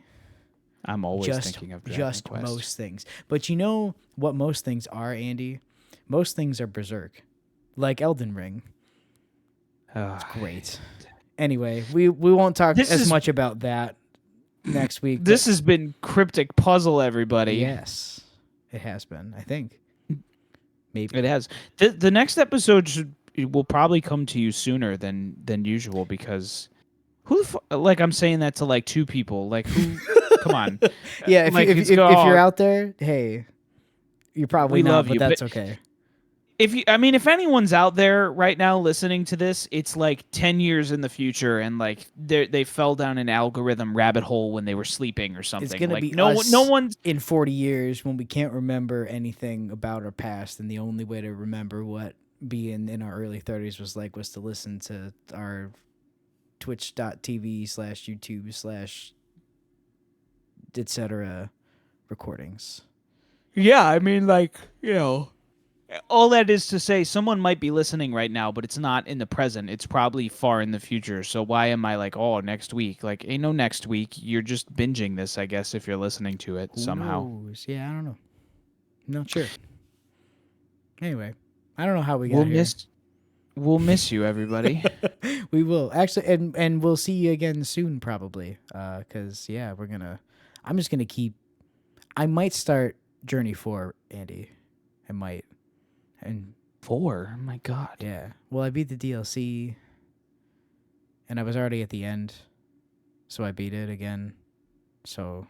I'm always thinking of Dragon Just Quest. most things. But you know what most things are, Andy? Most things are Berserk. Like Elden Ring. It's great. Anyway, we won't talk as much about that next week. This has been Cryptic Puzzle, everybody. Yes. It has been, I think. Maybe. It has. The next episode will probably come to you sooner than usual because like I'm saying that to like two people. Like who come on. Yeah, if, like, if you're out there, hey, you're probably we not, love but you, that's okay. If anyone's out there right now listening to this, it's like 10 years in the future and like they fell down an algorithm rabbit hole when they were sleeping or something. It's gonna like be no one's in 40 years when we can't remember anything about our past, and the only way to remember what being in our early 30s was to listen to our twitch.tv/YouTube/ etc. recordings. Yeah, I mean, like, you know, all that is to say, someone might be listening right now, but it's not in the present. It's probably far in the future. So why am I like, oh, next week? Like, ain't no next week. You're just binging this, I guess, if you're listening to it somehow. Who knows? Yeah, I don't know. I'm not sure. Anyway, I don't know how we got here. We'll miss you, everybody. We will actually, and we'll see you again soon, probably. Cause yeah, I'm just gonna keep. I might start Journey 4, Andy. I might. And 4? Oh my God. Yeah. Well, I beat the DLC, and I was already at the end, so I beat it again. So,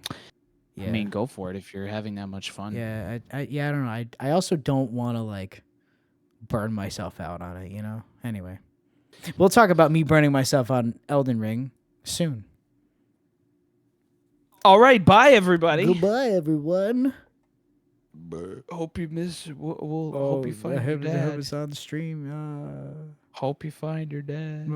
yeah. I mean, go for it if you're having that much fun. Yeah. I don't know. I also don't want to like burn myself out on it. You know. Anyway, we'll talk about me burning myself on Elden Ring soon. All right. Bye, everybody. Goodbye, everyone. Hope you miss. We'll hope you find your dad. I hope it's on the stream. Hope you find your dad.